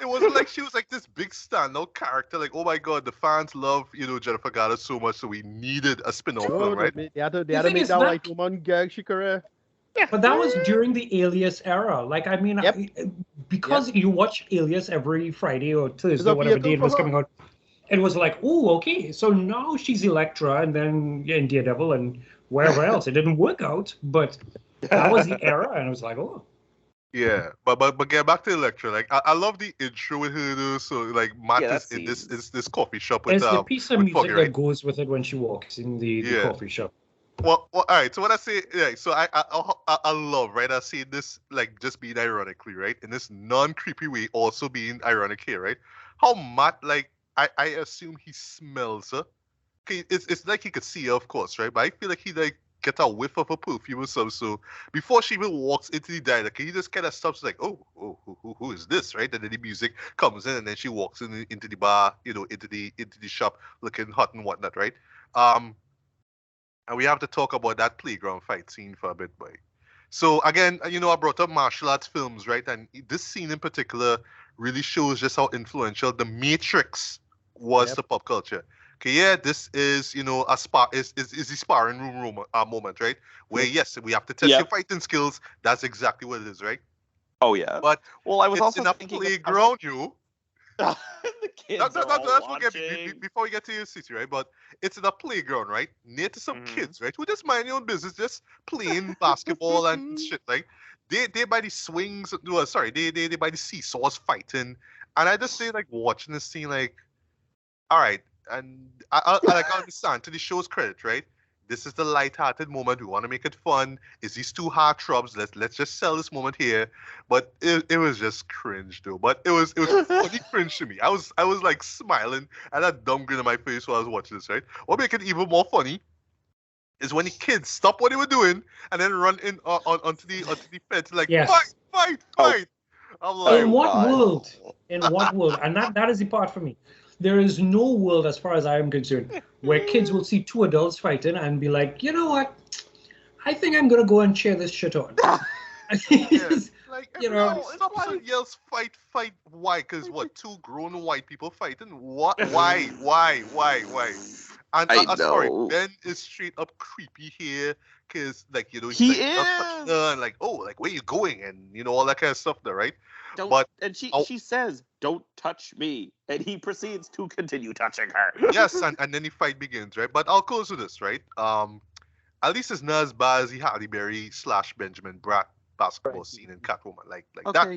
It wasn't like she was like this big standout character. Like, oh my God, the fans love Jennifer Garner so much, so we needed a spin-off film, right? They had to make that white woman gag she career. Yeah, but that was during the Alias era. Like, I mean, because you watch Alias every Friday or Thursday, whatever day it was coming out, it was like, oh, okay, so now she's Elektra, and then in Daredevil and wherever else. It didn't work out, but that was the era, and I was like, oh. Yeah, but get back to Elektra. Like, I love the intro with her though. So like, Matt is in this coffee shop with the piece of music that goes with it when she walks in the coffee shop. Well, all right. So when I say, so I love, right? I see this like just being ironically, right, in this non-creepy way, also being ironic here, right? How Matt, like, I assume he smells her. Okay, it's like he could see her, of course, right? But I feel like he like get a whiff of a perfume or something. So before she even walks into the diner, he just kind of stops like, oh, who is this, right? And then the music comes in, and then she walks into the bar, into the shop, looking hot and whatnot, right? And we have to talk about that playground fight scene for a bit, boy. So again, I brought up martial arts films, right? And this scene in particular really shows just how influential The Matrix was to pop culture. Okay, yeah, this is, is the sparring room moment, right? Where, yes, we have to test your fighting skills. That's exactly what it is, right? Oh, yeah. But I was also in a thinking playground, the kids before we get to your city, right? But it's in a playground, right? Near to some kids, right? Who just mind your own business, just playing basketball and shit, like. They by the swings, they by the seesaws fighting. And I just say, like, watching this scene, like, all right, and I understand, to the show's credit, right? This is the light-hearted moment. We want to make it fun. Is these two heartthrobs? Let's just sell this moment here. But it was just cringe though. But it was funny cringe to me. I was like smiling and that dumb grin on my face while I was watching this, right? What make it even more funny is when the kids stop what they were doing and then run in onto the fence like fight. I'm like, in what world? In what world? And that is the part for me. There is no world, as far as I am concerned, where kids will see two adults fighting and be like, you know what? I think I'm gonna go and cheer this shit on. Like, you know, someone yells fight. Why? Because what? Two grown white people fighting? What? Why? And I'm sorry, Ben is straight up creepy here, because like, you know, he's like, oh, like, where you going, and you know, all that kind of stuff there, right? And she says, "Don't touch me," and he proceeds to continue touching her. Yes, and then the fight begins, right? But I'll close with this, right? At least it's not as bad as the Halle Berry / Benjamin Bratt basketball scene in Catwoman. Like okay,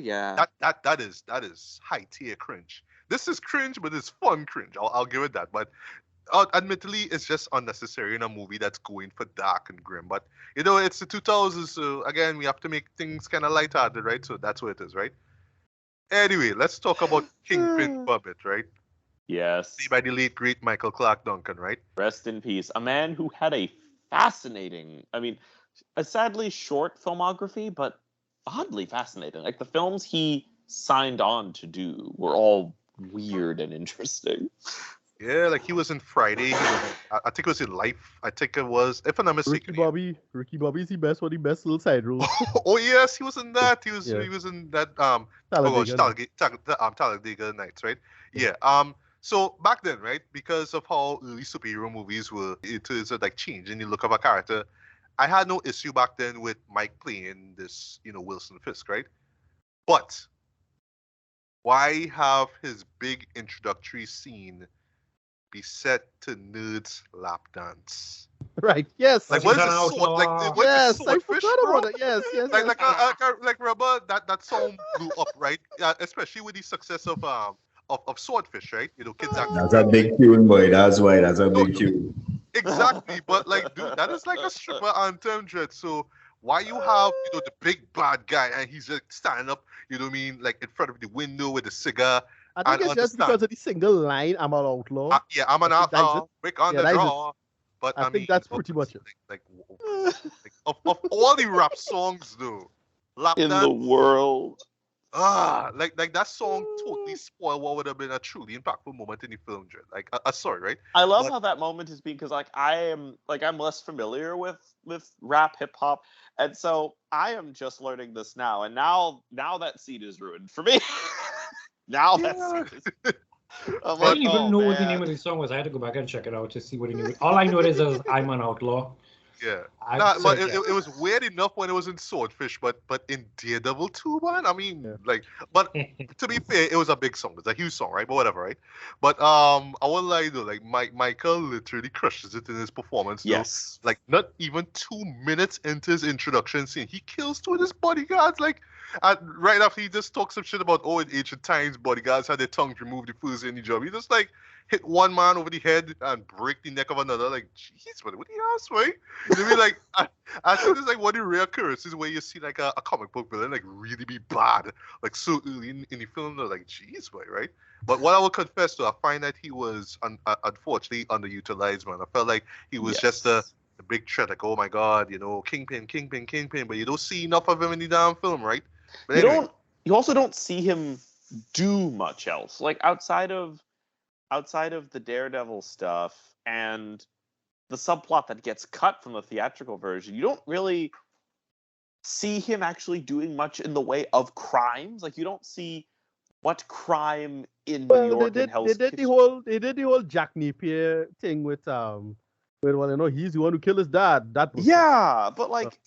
that is high tier cringe. This is cringe, but it's fun cringe. I'll give it that. But admittedly, it's just unnecessary in a movie that's going for dark and grim. But you know, it's the 2000s, so again, we have to make things kind of lighthearted, right? So that's what it is, right? Anyway, let's talk about Kingpin Bubbit, right? Yes. Played by the late great Michael Clark Duncan, right? Rest in peace. A man who had a fascinating, a sadly short filmography, but oddly fascinating. Like the films he signed on to do were all weird and interesting. Yeah, like he was in Friday. I think it was in Life. I think it was, if I'm not mistaken. Ricky Bobby is the best little side role. Oh yes, he was in that. He was in that Talladega Nights, right? Yeah. So back then, right, because of how early superhero movies were, it is like changing the look of a character. I had no issue back then with Mike playing this, you know, Wilson Fisk, right? But why have his big introductory scene be set to Nerds Lap Dance? Right. Yes. Like what is the sword? Like yes, I forgot about it. Yes. Like remember that song blew up, right? Especially with the success of Swordfish, right? You know, kids actually. That's a big tune, boy. That's why. That's a big tune. Exactly, but like, dude, that is like a stripper anthem, Dread. So why you have, you know, the big bad guy and he's just standing up, you know what I mean, like in front of the window with a cigar. I think it's just because of the single line, "I'm an outlaw." Yeah, I'm an outlaw. Break on the draw. But I think that's pretty much it. Like of all the rap songs, though, Lap in Dance, the world. Like that song totally spoiled what would have been a truly impactful moment in the film, Dread. Like, sorry, right? I love how that moment is because I'm less familiar with rap hip hop, and so I am just learning this now, and now that scene is ruined for me. Now that scene is. I didn't even know what the name of the song was. I had to go back and check it out to see what the name was. All I know is "I'm an Outlaw." Yeah. But it was weird enough when it was in Swordfish, but in Daredevil too, man. I mean, but to be fair, it was a big song. It's a huge song, right? But whatever, right? But I won't lie though, like Michael literally crushes it in his performance. Yes. Though. Like not even 2 minutes into his introduction scene, he kills two of his bodyguards. Like, right after he just talks some shit about, in ancient times, bodyguards had their tongues removed before they in the job. He just like hit one man over the head and break the neck of another. Like, jeez, what the ass, right? You know what I mean? Like, I think it's like one of the rare occurrences where you see like a comic book villain like really be bad, like so early in the film. They're like, jeez, boy, right? But what I will confess to, I find that he was unfortunately underutilized, man. I felt like he was just the big threat, like, oh my god, you know, Kingpin, but you don't see enough of him in the damn film, right? But anyway. You also don't see him do much else, like outside of the Daredevil stuff and the subplot that gets cut from the theatrical version. You don't really see him actually doing much in the way of crimes. Like, you don't see what crime in New York and Hell's Kitchen. They did the whole Jack Napier thing with he's the one who killed his dad. That was but like.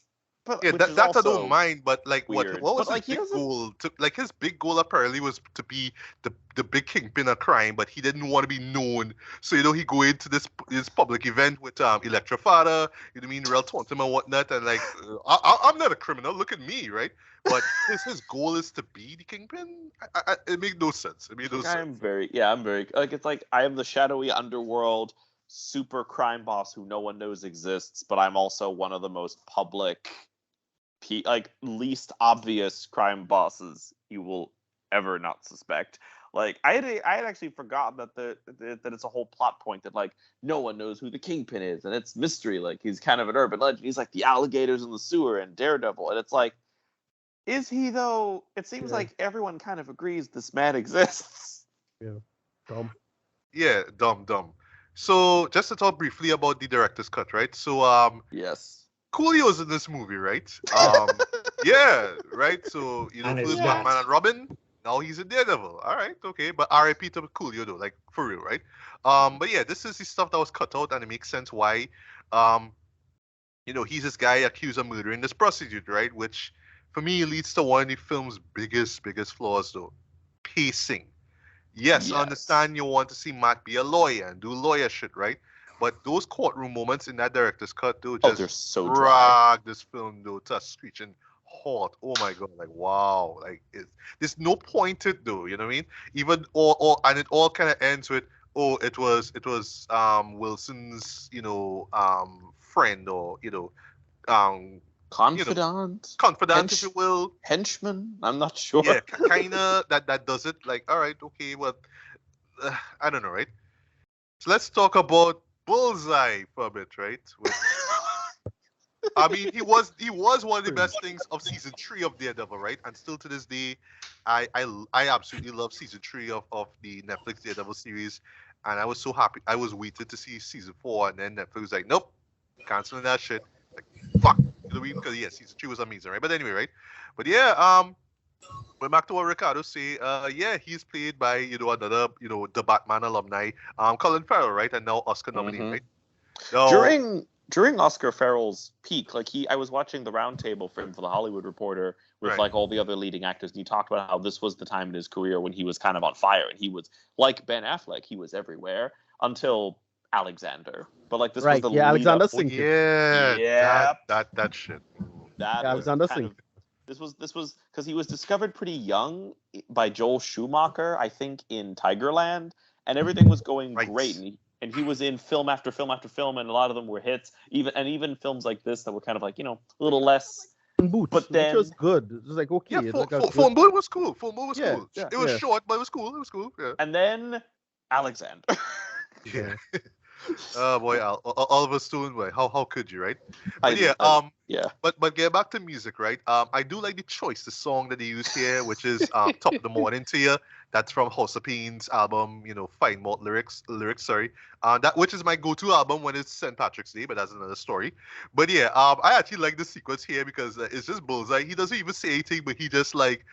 That I don't mind, but like weird. What was his big goal? His big goal apparently was to be the big kingpin of crime, but he didn't want to be known. So, you know, he go into this public event with Electrofada, you know what I mean, Real Taunton and whatnot, and like I'm not a criminal, look at me, right? But his goal is to be the kingpin. It made no sense. I'm very like, it's like I am the shadowy underworld. super crime boss who no one knows exists, but I'm also one of the most public, like least obvious crime bosses you will ever not suspect. Like I had actually forgotten that that it's a whole plot point that like no one knows who the Kingpin is and it's mystery. Like he's kind of an urban legend. He's like the alligators in the sewer and Daredevil, and it's like, is he though? It seems like everyone kind of agrees this man exists. Yeah, dumb. Yeah, dumb. So just to talk briefly about the director's cut, right? So yes. Coolio's in this movie, right? Yeah, right. So first Batman and Robin. Now he's a Daredevil. All right, okay. But R.I.P. to Coolio though, like for real, right? But yeah, this is the stuff that was cut out, and it makes sense why. He's this guy accused of murdering this prostitute, right? Which, for me, leads to one of the film's biggest flaws, though: pacing. Yes, I understand you want to see Matt be a lawyer and do lawyer shit, right? But those courtroom moments in that director's cut, though, just they're so drag this film, though, to a screeching halt. Oh my god, like wow, like there's no point to it, though. You know what I mean? Even and it all kind of ends with, it was Wilson's friend, or confidant, if you will, henchman. I'm not sure. Yeah, kind of that does it. Like, all right, okay, well, I don't know, right? So let's talk about Bullseye for a bit, right? I mean, he was one of the best things of season 3 of Daredevil, right? And still to this day, I absolutely love season 3 of the Netflix Daredevil series, and I was so happy. I was waiting to see season 4, and then Netflix was like, nope, canceling that shit. Like, fuck. Because season 3 was amazing, right? But anyway, right? But yeah, going back to what Ricardo say, he's played by another the Batman alumni, Colin Farrell, right? And now Oscar nominee, right? Now, during Oscar Farrell's peak, like I was watching the roundtable for the Hollywood Reporter with like all the other leading actors, and he talked about how this was the time in his career when he was kind of on fire, and he was like Ben Affleck, he was everywhere until Alexander. But like this was the Alexander Singh. That shit. Alexander Singh. This was because he was discovered pretty young by Joel Schumacher, I think, in Tigerland, and everything was going great, and he was in film after film after film, and a lot of them were hits. Even films like this that were kind of like a little less. Boots, but then it was good. It was like okay. Yeah, Phone Booth was cool. Phone Booth was cool. Yeah, it was short, but it was cool. It was cool. Yeah. And then Alexander. Yeah. Oh boy, Oliver Stone, boy, how could you, right? But But get back to music, right? I do like the choice, the song that they use here, which is "Top of the Morning to You." That's from House of Pain's album, Fine Malt lyrics. Sorry, that which is my go-to album when it's St. Patrick's Day, but that's another story. But yeah, I actually like the sequence here because it's just Bullseye. He doesn't even say anything, but he just like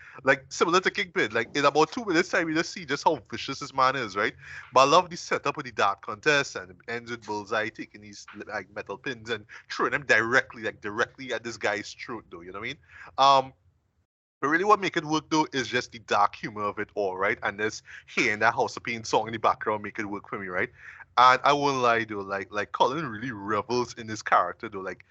similar to Kingpin. Like in about 2 minutes time, we just see just how vicious this man is, right? But I love the setup of the dart contest, and it ends with Bullseye taking these like metal pins and throwing them directly at this guy's throat, though. You know what I mean? But really what make it work, though, is just the dark humor of it all, right? And this hearing that House of Pain song in the background make it work for me, right? And I won't lie, though, like Colin really revels in his character, though. Like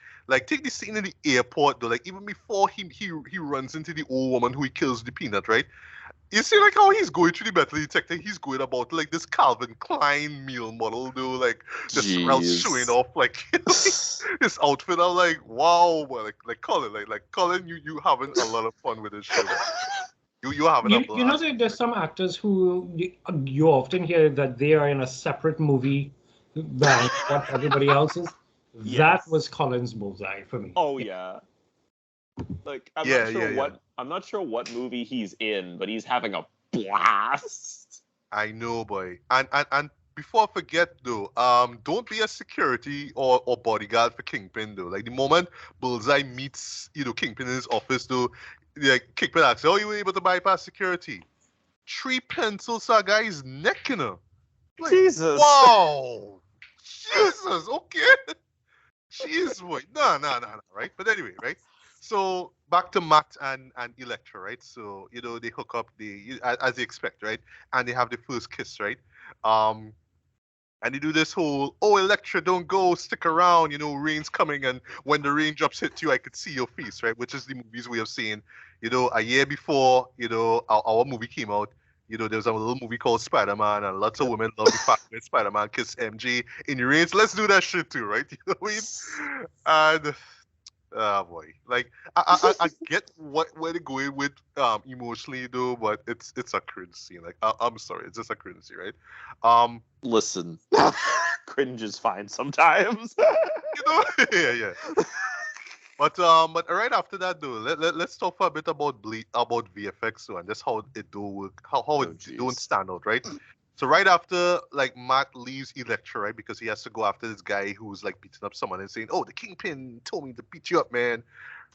take the scene in the airport, though. Like even before he runs into the old woman who he kills the peanut, right? You see, like, how he's going through the metal detector, he's going about, like, this Calvin Klein meal model, though, like, just showing off, like, his outfit. I'm like, wow, but like Colin, Colin, you having a lot of fun with this show. You having a blast. You know, there's some actors who you often hear that they are in a separate movie than what everybody else is. Yes. That was Colin's Bullseye for me. Oh, yeah. Like, I'm not sure what movie he's in, but he's having a blast. I know, boy. And before I forget, though, don't be a security or bodyguard for Kingpin, though. Like, the moment Bullseye meets, Kingpin in his office, though, like, Kingpin asks, "Oh, you were able to bypass security?" 3 pencils to a guy's neck, Like, Jesus. Wow. Jesus. Okay. Jeez, boy. No. Right? But anyway, right? So back to Matt and Elektra, right? So they hook up as they expect, right? And they have the first kiss, right? And they do this whole, "Oh, Elektra, don't go, stick around. Rain's coming, and when the raindrops hit you, I could see your face," right? Which is the movies we have seen. A year before, our movie came out, there's a little movie called Spider-Man, and lots of women love the fact that Spider-Man kiss MJ in the rain. So let's do that shit too, right? You know what I mean? And oh boy, like I get where they're going with emotionally though, but it's a cringe scene. Like I'm sorry, it's just a cringe scene, right? Listen, cringe is fine sometimes. Yeah. But right after that though, let's talk for a bit about VFX too, and just how it do work, how it don't stand out, right? So right after like Matt leaves Electra, right, because he has to go after this guy who's like beating up someone and saying, "Oh, the Kingpin told me to beat you up, man."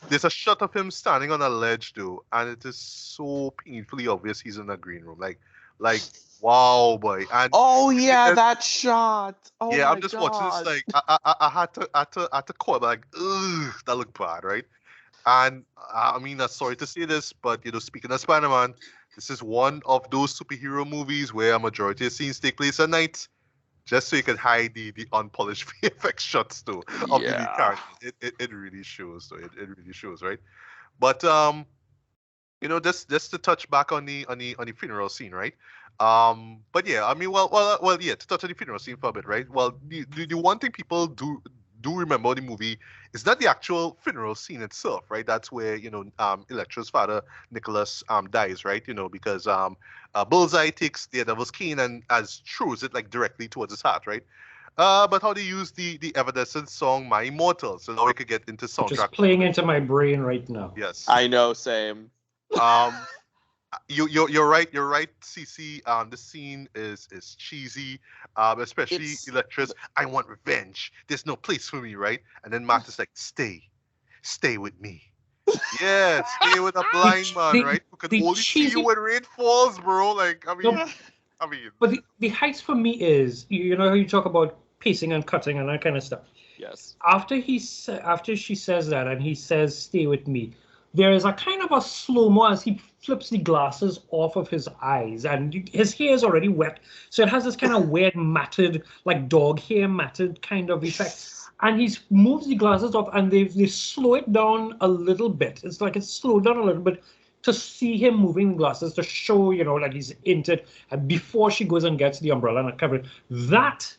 There's a shot of him standing on a ledge though, and it is so painfully obvious he's in a green room. Like wow, boy. And that shot. Oh yeah, my I'm just God. watching this like I had to call like, ugh, that looked bad, right? And I mean, sorry to say this, but speaking of Spider-Man, this is one of those superhero movies where a majority of scenes take place at night, just so you can hide the unpolished VFX shots too of the lead character. It really shows, though. It really shows, right? But just to touch back on the funeral scene, right? But yeah, I mean, well, yeah, to touch on the funeral scene for a bit, right? Well, the one thing people do remember the movie is not the actual funeral scene itself, right? That's where Electra's father Nicholas dies, right? Because Bullseye takes Daredevil's cane and throws it like directly towards his heart, right? But how they use the Evanescence song "My Immortal," so now we could get into soundtrack. Just playing into my brain right now. Yes, I know, same. You're right, CC. The scene is cheesy, especially Electra's "I want revenge. There's no place for me," right? And then Matt is like, stay with me. Yeah, stay with a blind man, right? Who can only see you when rain falls, bro. Like, I mean. But the heights for me is, how you talk about pacing and cutting and that kind of stuff. Yes. After she says that and he says, "Stay with me," there is a kind of a slow-mo as he flips the glasses off of his eyes, and his hair is already wet, so it has this kind of weird matted, like dog hair matted kind of effect. And he moves the glasses off, and they slow it down a little bit. It's like it's slowed down a little bit to see him moving the glasses to show, like he's into it. And before she goes and gets the umbrella and cover it, that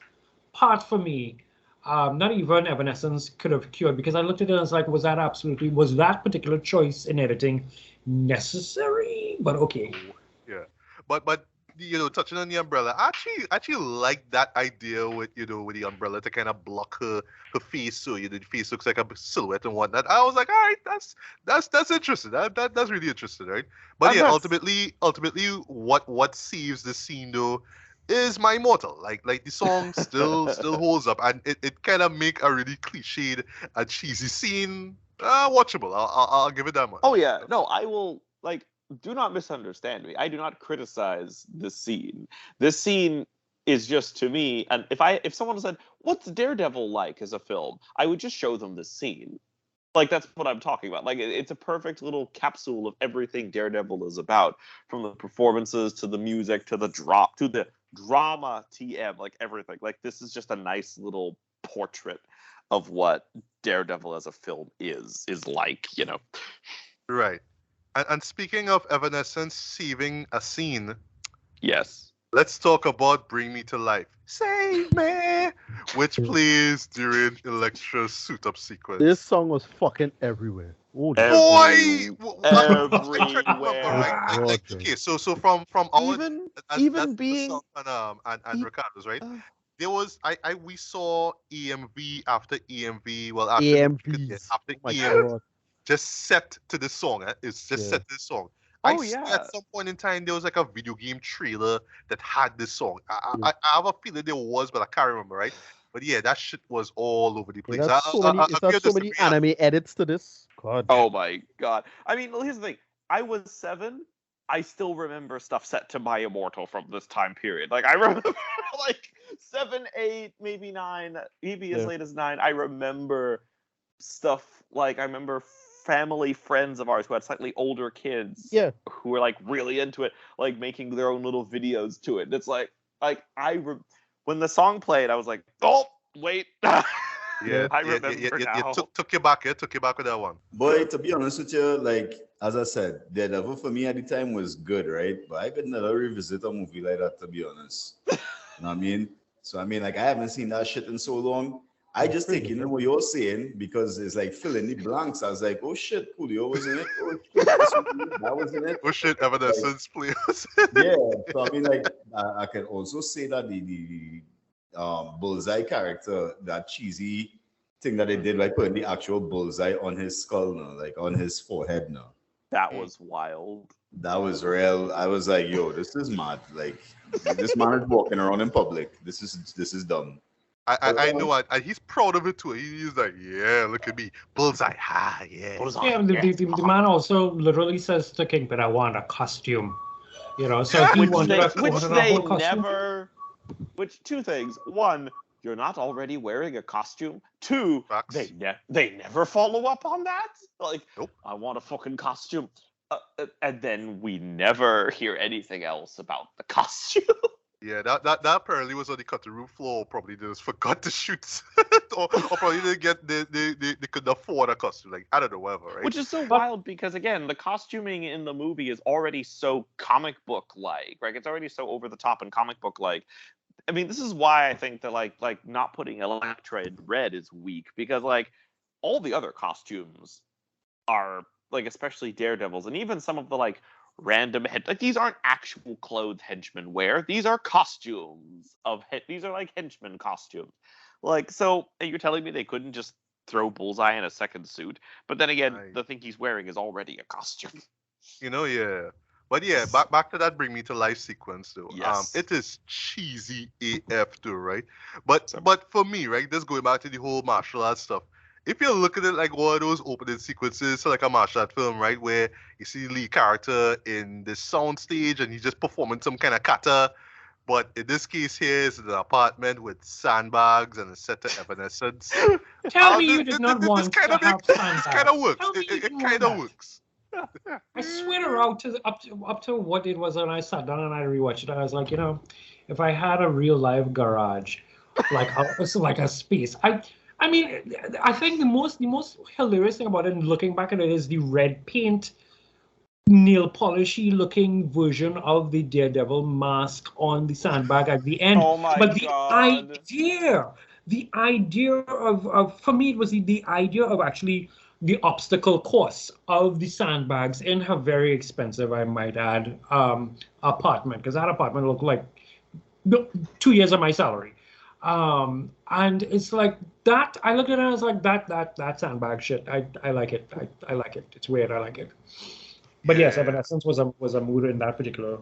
part for me, not even Evanescence could have cured, because I looked at it and was like, was that particular choice in editing necessary? But okay. Yeah, but touching on the umbrella, I actually like that idea with with the umbrella to kind of block her face, so the face looks like a silhouette and whatnot. I was like, all right, that's interesting. That's really interesting, right? But yeah, ultimately, what saves the scene though is "My Immortal." Like the song still holds up, and it kind of make a really cliched and cheesy scene watchable. I'll give it that much. Oh yeah, no, I will like. Do not misunderstand me. I do not criticize this scene. This scene is just, to me, and if someone said, "What's Daredevil like as a film?" I would just show them this scene. Like, that's what I'm talking about. Like, it's a perfect little capsule of everything Daredevil is about, from the performances to the music to the drop to the drama TM, like everything. Like, this is just a nice little portrait of what Daredevil as a film is like, Right. And speaking of Evanescence saving a scene, yes, let's talk about "Bring Me to Life." Save me, which plays during Electra's suit-up sequence. This song was fucking everywhere. Boy, everywhere. Okay, so from our even being and Ricardo's, right? There was we saw EMV after EMV. Well, after EMV. Just set to this song. It's just set to this song. At some point in time, there was like a video game trailer that had this song. I have a feeling there was, but I can't remember, right? But yeah, that shit was all over the place. There's so many anime edits to this. God. Oh my God. I mean, here's the thing. I was 7. I still remember stuff set to "My Immortal" from this time period. Like, I remember like 7, 8, maybe 9, maybe as late as 9. I remember stuff like, I remember family friends of ours who had slightly older kids who were like really into it, like making their own little videos to it. And it's like when the song played, I was like, oh wait. I remember now. Took you back with that one. Boy, to be honest with you, like as I said, Daredevil for me at the time was good, right? But I could never revisit a movie like that, to be honest. You know what I mean? So I mean, like I haven't seen that shit in so long. I just take in what you're saying because it's like filling the blanks. I was like, oh shit, Julio was in it. Oh shit, that was in it. Oh shit, Evanescence players. Yeah, so I mean, like I can also say that the Bullseye character, that cheesy thing that they did, like putting the actual bullseye on his skull now, like on his forehead now. That was wild. That was real. I was like, yo, this is mad. Like this man is walking around in public. This is dumb. I know it. And he's proud of it too. He's like, yeah, look at me. Bullseye. Ha, yeah. Bullseye. Yeah, the man also literally says to Kingpin, I want a costume. You know, so he wanted a whole costume. Which two things. One, you're not already wearing a costume. Two, they never follow up on that. Like, nope. I want a fucking costume. And then we never hear anything else about the costume. Yeah, that apparently was on the cutting room floor. Probably they just forgot to shoot, or probably they couldn't afford a costume. Like I don't know, whatever. Right? Which is so wild because again, the costuming in the movie is already so comic book like. Right? It's already so over the top and comic book like. I mean, this is why I think that like not putting Elektra in red is weak because like all the other costumes are like especially Daredevil's and even some of the like random like these aren't actual clothes henchmen wear. These are costumes these are like henchmen costumes. Like so you're telling me they couldn't just throw Bullseye in a second suit? But then again, the thing he's wearing is already a costume. You know, yeah. But yeah, back to that bring me to life sequence though. Yes. It is cheesy AF too, right? But for me, right, this going back to the whole martial arts stuff. If you look at it like one of those opening sequences, so like a martial art film, right, where you see the lead character in the sound stage and he's just performing some kind of kata, but in this case here is an apartment with sandbags and a set of Evanescence. Tell me you did not want to have sandbags. This kind of works. It kind of works. I swear up to what it was when I sat down and I rewatched it. I was like, you know, if I had a real live garage, like a space, I mean, I think the most hilarious thing about it, and looking back at it, is the red paint, nail polishy looking version of the Daredevil mask on the sandbag at the end. Oh my God. The idea of for me it was the idea of actually the obstacle course of the sandbags in her very expensive, I might add, apartment, because that apartment looked like 2 years of my salary. And it's like that. I looked at it and I was like, that sandbag shit. I like it. I like it. It's weird. I like it. But yes, Evanescence was a mood in that particular.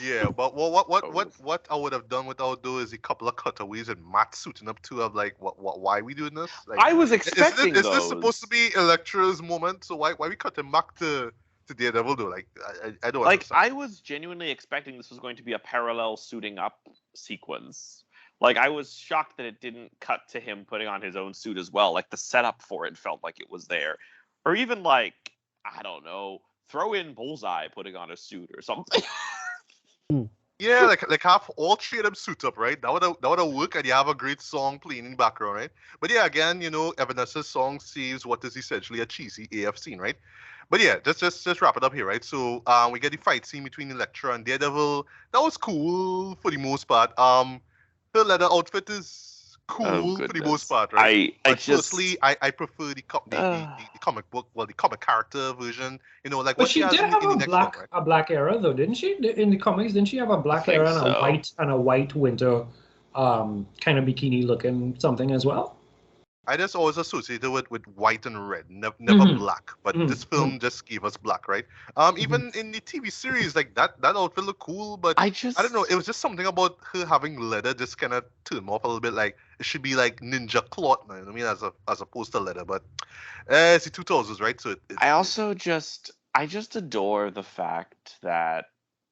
Yeah, but what I would have done without though is a couple of cutaways and Matt suiting up to of like why are we doing this? Like, I was expecting is this supposed to be Elektra's moment? So why we cut him back to Daredevil though? Like I don't like understand. I was genuinely expecting this was going to be a parallel suiting up sequence. Like, I was shocked that it didn't cut to him putting on his own suit as well. Like, the setup for it felt like it was there. Or even, like, I don't know, throw in Bullseye putting on a suit or something. Yeah, like have all three of them suit up, right? That would work, and you have a great song playing in the background, right? But yeah, again, you know, Evanescence's song saves what is essentially a cheesy AF scene, right? But yeah, just wrap it up here, right? So we get the fight scene between Elektra and Daredevil. That was cool for the most part. Her leather outfit is cool for the most part, right? Personally, I prefer the comic book, the comic character version. You know, like but what she did have a black era though, didn't she? In the comics, didn't she have a black era and a white winter, kind of bikini looking something as well? I just always associated with white and red, never black. But this film just gave us black, right? Even in the TV series, like that outfit looked cool, but I don't know. It was just something about her having leather just kind of turned me off a little bit. Like it should be like ninja cloth, you know what I mean, as opposed to leather. But it's the 2000s, right? So I just adore the fact that.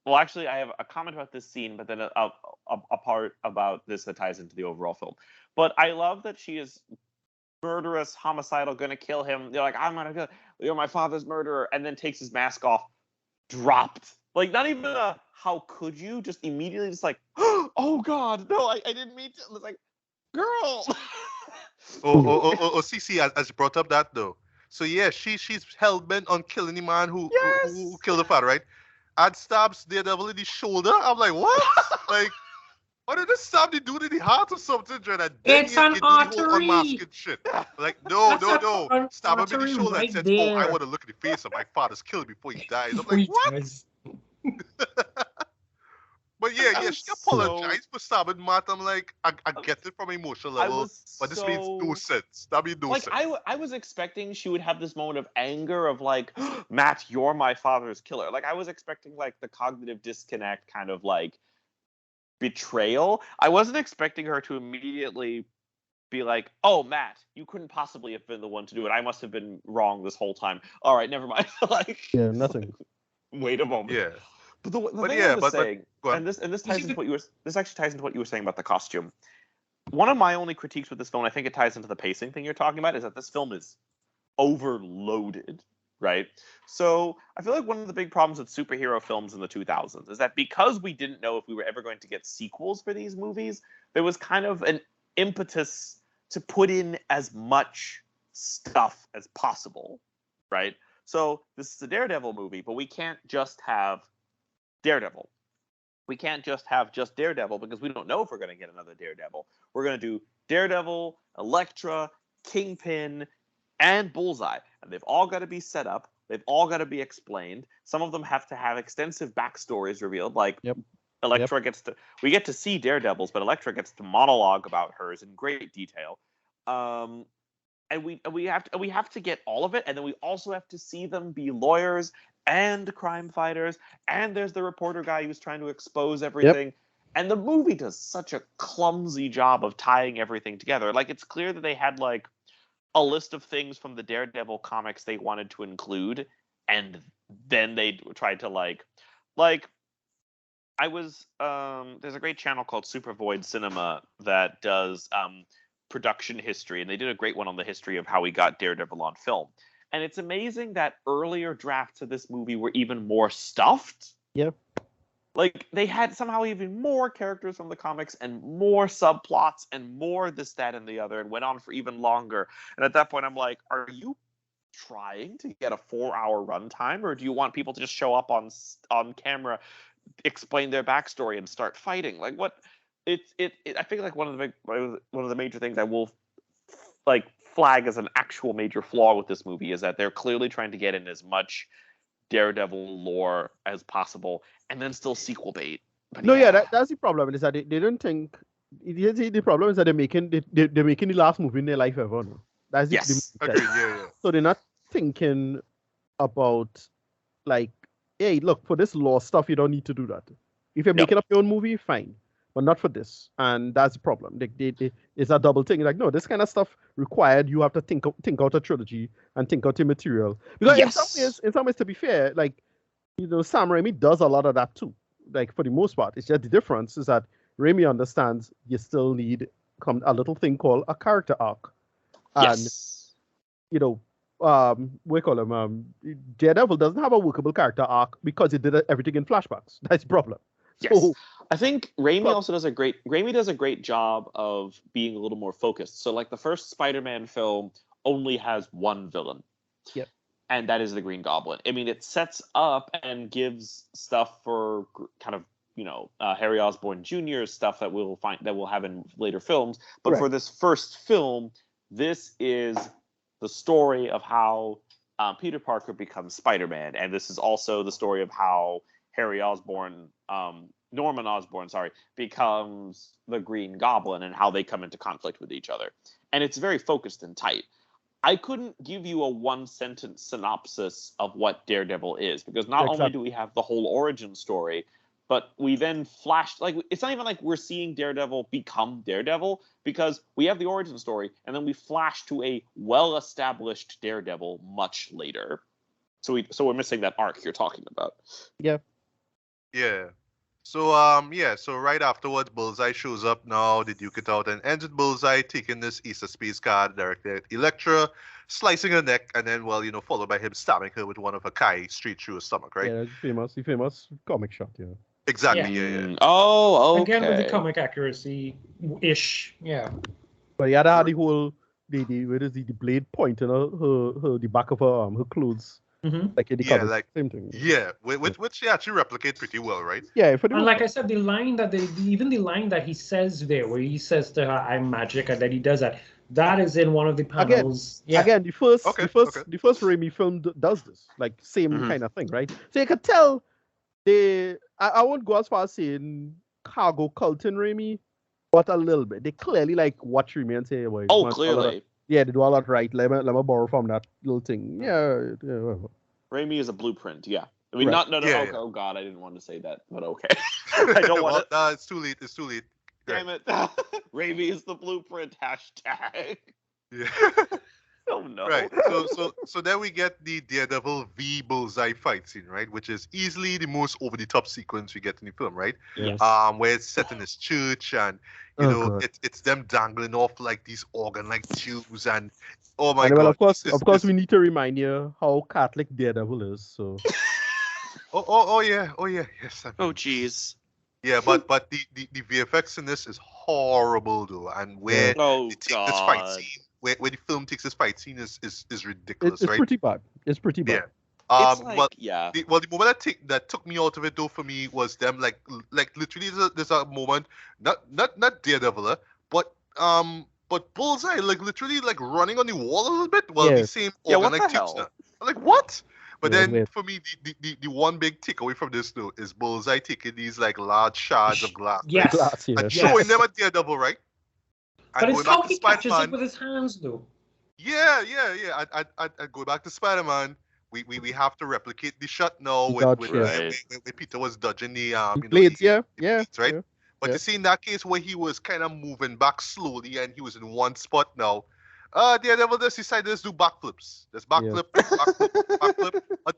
Well, actually, I have a comment about this scene, but then a part about this that ties into the overall film. But I love that she is murderous, homicidal, gonna kill him. They're like, I'm gonna kill, you're my father's murderer, and then takes his mask off, dropped. Like, not even a how could you, just immediately just like, oh God, no, I didn't mean to. It's like, girl. CC, as you brought up that though. So yeah, she's hell bent on killing the man who killed the father, right? And stabs Daredevil in the shoulder. I'm like, what? Like, why did they stab the dude in the heart or something? And then It's an do the whole artery. unmasking shit. Like, no. Stab him in the Artery shoulder right and said, there. I want to look in the face of my father's killed before he dies. I'm like, what? But yeah, she apologized for stabbing Matt. I'm like, I get it from an emotional level, but this makes no sense. That made no sense. I was expecting she would have this moment of anger of like, Matt, you're my father's killer. Like, I was expecting like the cognitive disconnect kind of like betrayal. I wasn't expecting her to immediately be like, oh, Matt, you couldn't possibly have been the one to do it. I must have been wrong this whole time. All right, never mind. Like, yeah, nothing. Wait a moment. Yeah. But the thing I was saying, and this ties into this actually ties into what you were saying about the costume. One of my only critiques with this film, I think it ties into the pacing thing you're talking about, is that this film is overloaded, right? So I feel like one of the big problems with superhero films in the 2000s is that because we didn't know if we were ever going to get sequels for these movies, there was kind of an impetus to put in as much stuff as possible, right? So this is a Daredevil movie, but we can't just have Daredevil. We can't just have Daredevil because we don't know if we're going to get another Daredevil. We're going to do Daredevil, Elektra, Kingpin, and Bullseye. And they've all got to be set up. They've all got to be explained. Some of them have to have extensive backstories revealed. Like Elektra we get to see Daredevils, but Elektra gets to monologue about hers in great detail. And we have to get all of it, and then we also have to see them be lawyers and crime fighters, and there's the reporter guy who's trying to expose everything. And the movie does such a clumsy job of tying everything together. Like, it's clear that they had like a list of things from the Daredevil comics they wanted to include, and then they tried to like I was there's a great channel called Super Void Cinema that does production history, and they did a great one on the history of how we got Daredevil on film. And it's amazing that earlier drafts of this movie were even more stuffed. Yeah. Like, they had somehow even more characters from the comics and more subplots and more this, that, and the other, and went on for even longer. And at that point, I'm like, are you trying to get a 4-hour runtime, or do you want people to just show up on camera, explain their backstory, and start fighting? Like, what? I think like one of the major things I will like flag as an actual major flaw with this movie is that they're clearly trying to get in as much Daredevil lore as possible and then still sequel bait. But that's the problem. Is that they don't think. The problem is that they're making the last movie in their life ever. No? That's So they're not thinking about like, hey, look, for this lore stuff, you don't need to do that. If you're making up your own movie, fine. But not for this, and that's the problem. It's a double thing. Like, no, this kind of stuff required you have to think out a trilogy and think out your material. Because in some ways, to be fair, like, you know, Sam Raimi does a lot of that too. Like, for the most part, it's just the difference is that Raimi understands you still need a little thing called a character arc, and you know, we call him Daredevil doesn't have a workable character arc because he did everything in flashbacks. That's the problem. So, I think Raimi also does a great job of being a little more focused. So, like, the first Spider-Man film only has one villain. Yep. And that is the Green Goblin. I mean, it sets up and gives stuff for kind of, you know, Harry Osborn Jr. stuff that we'll have in later films. But for this first film, this is the story of how Peter Parker becomes Spider-Man, and this is also the story of how Norman Osborn, becomes the Green Goblin and how they come into conflict with each other. And it's very focused and tight. I couldn't give you a one-sentence synopsis of what Daredevil is, because not only do we have the whole origin story, but we then flash, like, it's not even like we're seeing Daredevil become Daredevil, because we have the origin story, and then we flash to a well-established Daredevil much later. So we're missing that arc you're talking about. Yeah. Yeah. So so right afterwards, Bullseye shows up now. They duke it out and ends with Bullseye taking this Easter space card directed at Elektra, slicing her neck, and then, well, you know, followed by him stabbing her with one of Kai straight through her stomach, right? Yeah, the famous comic shot, yeah. Exactly, yeah. Oh, okay. Again, with the comic accuracy-ish, yeah. But he had the whole the blade point in the back of her clothes. Like in the comics. Like same thing. Which she actually replicate pretty well, right? Yeah, and like I said, the line that even the line that he says there, where he says to her, "I'm magic," and then he does that. That is in one of the panels. Again, the first Raimi film does this, like same kind of thing, right? So you could tell I won't go as far as saying cargo cult in Raimi, but a little bit. They clearly like watch Raimi and say, well, clearly. They do a lot right. Let me borrow from that little thing. Yeah. Raimi is a blueprint. Yeah. I mean, right. Oh God, I didn't want to say that, but okay. I don't want to. No, it's too late. It's too late. Damn it. Raimi is the blueprint. Hashtag. Yeah. Oh no. Right. So then we get the Daredevil v Bullseye fight scene, right? Which is easily the most over the top sequence we get in the film, right? Yes. Where it's set in this church and it's them dangling off like these organ-like tubes and oh my god. Well, of course, we need to remind you how Catholic Daredevil is. So. oh yeah, yes. Oh jeez. Yeah, but the VFX in this is horrible though, and where they take this fight scene. Where the film takes this fight scene is ridiculous, right? It's pretty bad. Yeah. It's like, the moment that took me out of it though for me was them like literally there's a moment not Daredevil, but Bullseye like literally like running on the wall a little bit while the same organ like tubes. I'm like what? But then for me the one big takeaway from this though is Bullseye taking these like large shards of glass, yes, and showing them at Daredevil, right? But it's how he catches it with his hands, though. Yeah. I go back to Spider-Man. We have to replicate the shot now when Peter was dodging the blades. Blades, right? Yeah, but you see in that case where he was kind of moving back slowly and he was in one spot now. Daredevil just decided to do backflips. There's backflip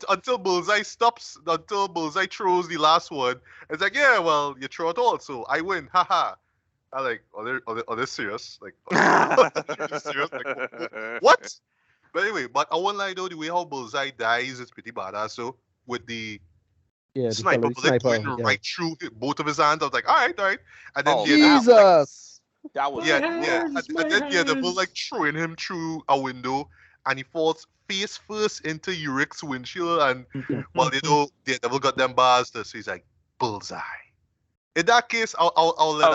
until Bullseye stops. Until Bullseye throws the last one. It's like you throw it all, so I win. Haha. I like, are they serious? Like, serious? Like, what? But anyway, but I won't lie though, the way how Bullseye dies is pretty badass. So with the sniper bullet going right through both of his hands, I was like, all right. And then Jesus, that was and then Daredevil like throwing him through a window, and he falls face first into Uric's windshield, and Daredevil got them bars, so he's like, Bullseye. In that case, I'll let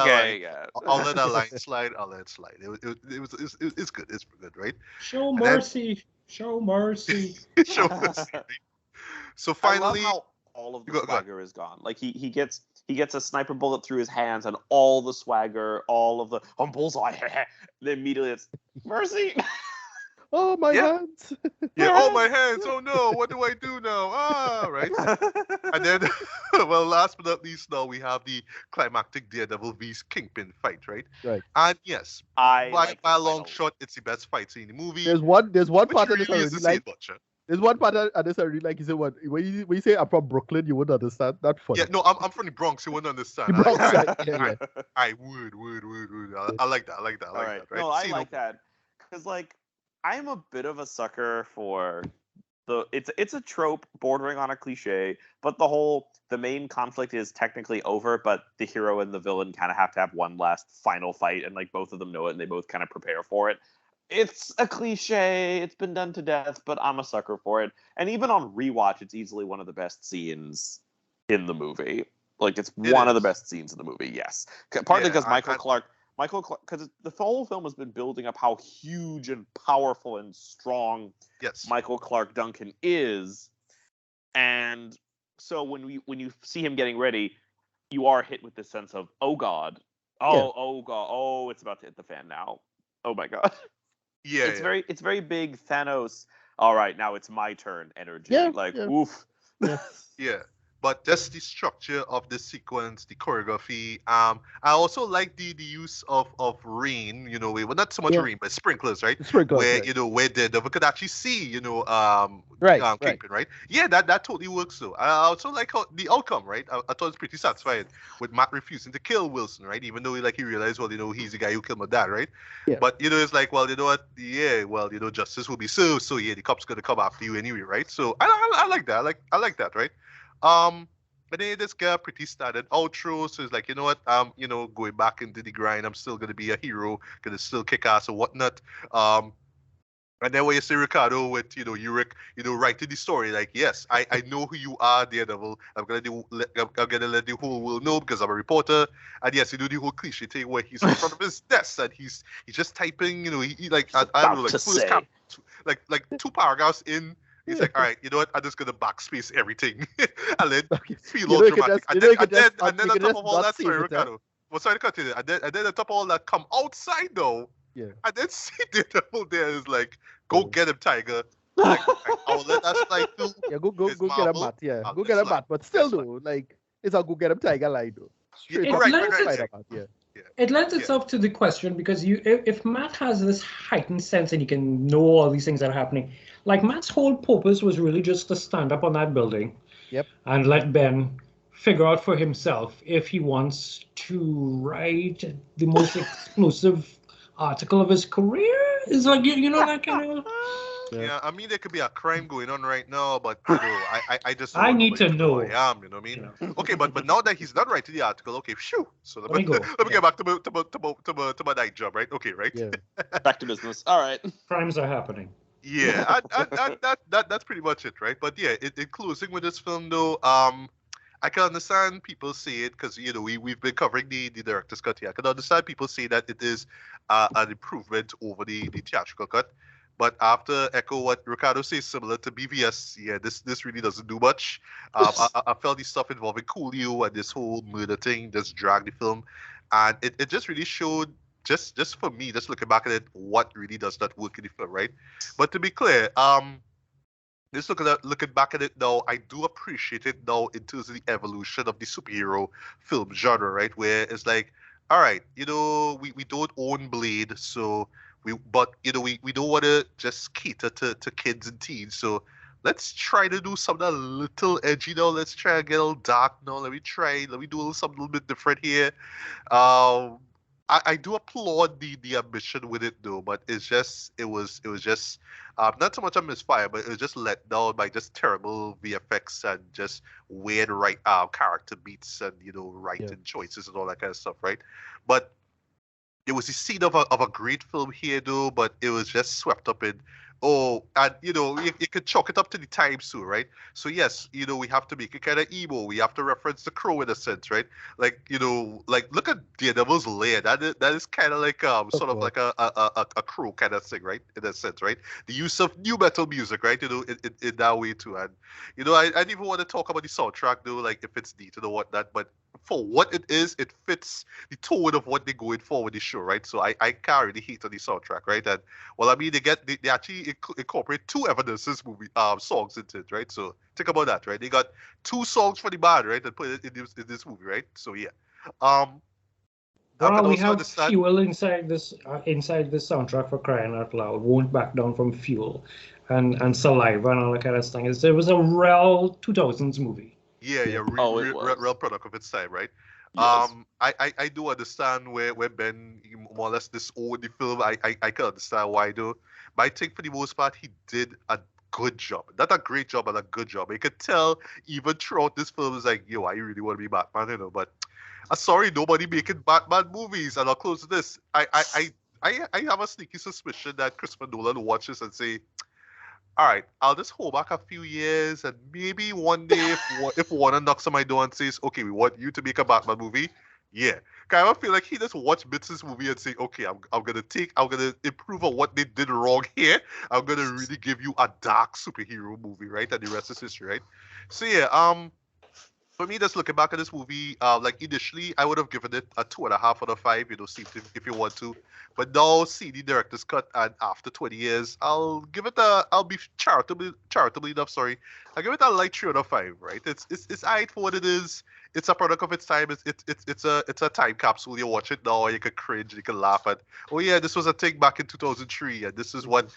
that line slide. I'll let it slide. It's good. It's good, right? Show mercy. Show mercy. Show mercy. Right? So finally, I love how all of the swagger is gone. Like he gets a sniper bullet through his hands, and all the swagger, all of the Bullseye. Then immediately it's mercy. Oh my hands! Oh my hands! Oh no! What do I do now? Right. And then, well, last but not least, now we have the climactic Daredevil vs Kingpin fight, right? Right. And yes, by a long shot, it's the best fight scene in the movie. There's one part of this I really like. There's one part of this I really like. You say what? When you say I'm from Brooklyn, you wouldn't understand. That's funny. Yeah, no, I'm from the Bronx. You wouldn't understand. The Bronx, right? I would. I like that. Right? No, I like that because like. I'm a bit of a sucker for it's a trope bordering on a cliche, but the main conflict is technically over, but the hero and the villain kind of have to have one last final fight, and like both of them know it and they both kind of prepare for it. It's a cliche, it's been done to death, but I'm a sucker for it. And even on rewatch, it's easily one of the best scenes in the movie. Like it's one of the best scenes in the movie, yes. Partly because Michael Clarke, because the whole film has been building up how huge and powerful and strong Michael Clarke Duncan is, and so when you see him getting ready, you are hit with this sense of oh god, it's about to hit the fan now. Oh my god, it's very big Thanos. All right, now it's my turn energy. Oof. Yeah. But just the structure of the sequence, the choreography. I also like the use of rain. Well, not so much rain, but sprinklers, right? Where where Daredevil could actually see, Kingpin, right? Yeah, that totally works. So I also like how the outcome, right? I thought it's pretty satisfying with Matt refusing to kill Wilson, right? Even though he realized, he's the guy who killed my dad, right? Yeah. But it's like, well, you know what? Yeah, well, justice will be served. So the cops gonna come after you anyway, right? So I like that. I like that, right? And then this guy pretty standard outro, so it's like, you know what, going back into the grind, I'm still gonna be a hero, gonna still kick ass or whatnot. And then when you see Ricardo with, writing the story, like, yes, I know who you are, Daredevil. I'm gonna let the whole world know because I'm a reporter. And yes, you do the whole cliche thing where he's in front of his desk and he's just typing, he like, I don't know, like first like 2 paragraphs in. He's like, all right, you know what? I'm just gonna backspace everything and then feel all dramatic. And then on top of all that, sorry, Ricardo. Well, sorry to cut you there. And then on top of all that, come outside though. Yeah. And then see Daredevil there is like, go get him, Tiger. Like, I will let that slide too. Yeah, go get him, Matt. Yeah, go get him, Matt. But still, though, like, it's a go get him, Tiger line, though. It lends itself to the question because if Matt has this heightened sense and he can know all these things that are happening, like Matt's whole purpose was really just to stand up on that building, and let Ben figure out for himself if he wants to write the most explosive article of his career. Is like that kind of. Yeah, I mean there could be a crime going on right now, but I just I need to know. Who I am, you know what I mean? Yeah. Okay, but now that he's not writing the article, okay, phew. So let me get back to my night job, right? Okay, right? Yeah. Back to business. All right. Crimes are happening. Yeah, that's pretty much it, right? But yeah, in closing with this film though, I can understand people say it because we've been covering the director's cut here. I can understand people say that it is an improvement over the theatrical cut, but after echo what Ricardo says, similar to BVS, yeah, this really doesn't do much. I felt the stuff involving Coolio and this whole murder thing just dragged the film, and it just really showed. Just for me, just looking back at it, what really does not work in the film, right? But to be clear, just looking back at it now, I do appreciate it now in terms of the evolution of the superhero film genre, right? Where it's like, all right, we don't own Blade, so we don't want to just cater to kids and teens, so let's try to do something a little edgy now. Let's try to get a little dark now. Let me do something a little bit different here. I do applaud the ambition with it though, but it was just not so much a misfire, but it was just let down by just terrible VFX and just weird character beats and writing choices and all that kind of stuff, right? But it was the scene of a great film here though, but it was just swept up in and you could chalk it up to the times too, right? So yes, we have to make it kind of emo. We have to reference the Crow in a sense, right? Like like look at Daredevil's lair. That is kind of like sort of like a Crow kind of thing, right? In a sense, right? The use of new metal music, right? In that way too, and I didn't even want to talk about the soundtrack though, like if it's neat or whatnot, but for what it is, it fits the tone of what they're going for with the show, right? So I can't really hate on the soundtrack, right? And well, I mean, they actually incorporate 2 Evanescence movie songs into it, right? So think about that, right? They got 2 songs for the band, right? And put it in this movie, right? So yeah. Well, we have Fuel inside this soundtrack for crying out loud. Won't Back Down from Fuel, and Saliva and all that kind of stuff. It was a real 2000s movie. Yeah, real product of its time, right? Yes. I do understand where Ben more or less disowned the film. I can understand why though. But I think for the most part he did a good job. Not a great job, but a good job. You could tell even throughout this film is like, yo, I really want to be Batman, but I'm sorry, nobody making Batman movies. And I'll close with this. I have a sneaky suspicion that Christopher Nolan watches and say, all right, I'll just hold back a few years and maybe one day if Warner knocks on my door and says, okay, we want you to make a Batman movie, yeah. I feel like he just watched Bits' movie and say, okay, I'm gonna improve on what they did wrong here. I'm gonna really give you a dark superhero movie, right? And the rest is history, right? So yeah, for me, just looking back at this movie, like initially, I would have given it a 2.5 out of 5, see if you want to. But now, see the director's cut, and after 20 years, I'll be charitably enough, sorry. I'll give it a light 3 out of 5, right? It's alright for what it is. It's a product of its time. It's a time capsule. You watch it now, you can cringe, you can laugh at. Oh yeah, this was a thing back in 2003, and this is what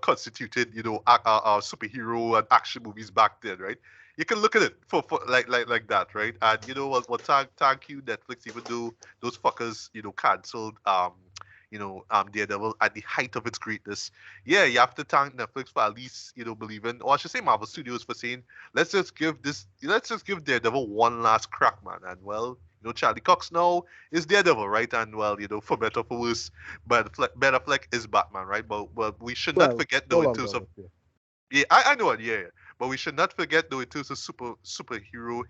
constituted, superhero and action movies back then, right? You can look at it for like that, right? And thank you Netflix, even though those fuckers canceled Daredevil at the height of its greatness. Yeah, you have to thank Netflix for at least, believing, or I should say Marvel Studios for saying, let's just give Daredevil one last crack, man. And well, Charlie Cox now is Daredevil, right? And well, for better or for worse, but Ben Affleck is Batman, right? But we should not forget though in terms of I know it, yeah. But we should not forget though in terms of superhero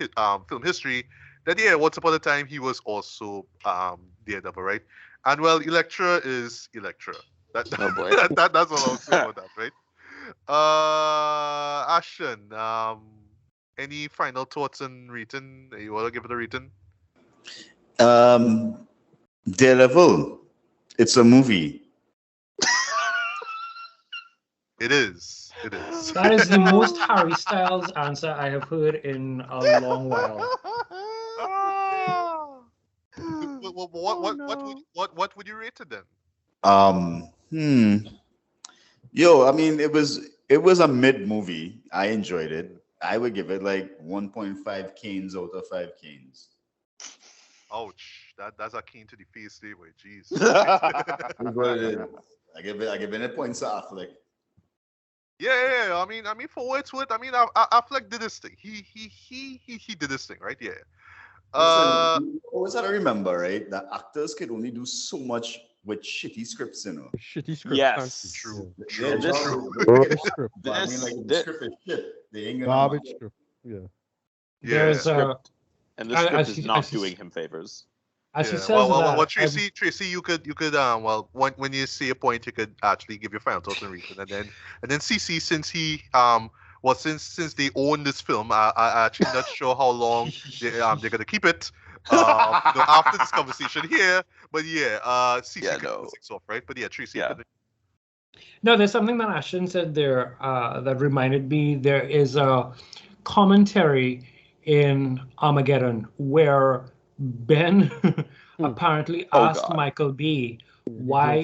film history that once upon a time he was also Daredevil, right? And well, Elektra is Elektra. Oh boy. That's all I'll say about that, right? Ashton, any final thoughts on rating? You want to give it a rating? Daredevil. It's a movie. It is. It is. That is the most Harry Styles answer I have heard in a long while. What would you rate it then? Yo, I mean, it was a mid movie. I enjoyed it. I would give it like 1.5 canes out of 5 canes. Ouch! That's a cane to the face, anyway. Jeez. I give it points off, like. Yeah. I mean, for what it's worth, I mean, Affleck did his thing. He did his thing, right? Yeah. Listen, you always have to remember, right, that actors can only do so much with shitty scripts, Shitty scripts. Yes. True. Garbage script. I mean, like, the script is shit. They ain't gonna Garbage script. Yeah. There's and the script is not doing him favors. As he says well, Tracy, you could when you see a point, you could actually give your final thoughts and reason, and then CC, since he since they own this film, I actually not sure how long they're gonna keep it after this conversation here, but CC can six off, right? But Tracy. Yeah. No, there's something that Ashton said there that reminded me. There is a commentary in Armageddon where Ben apparently asked Michael B. why,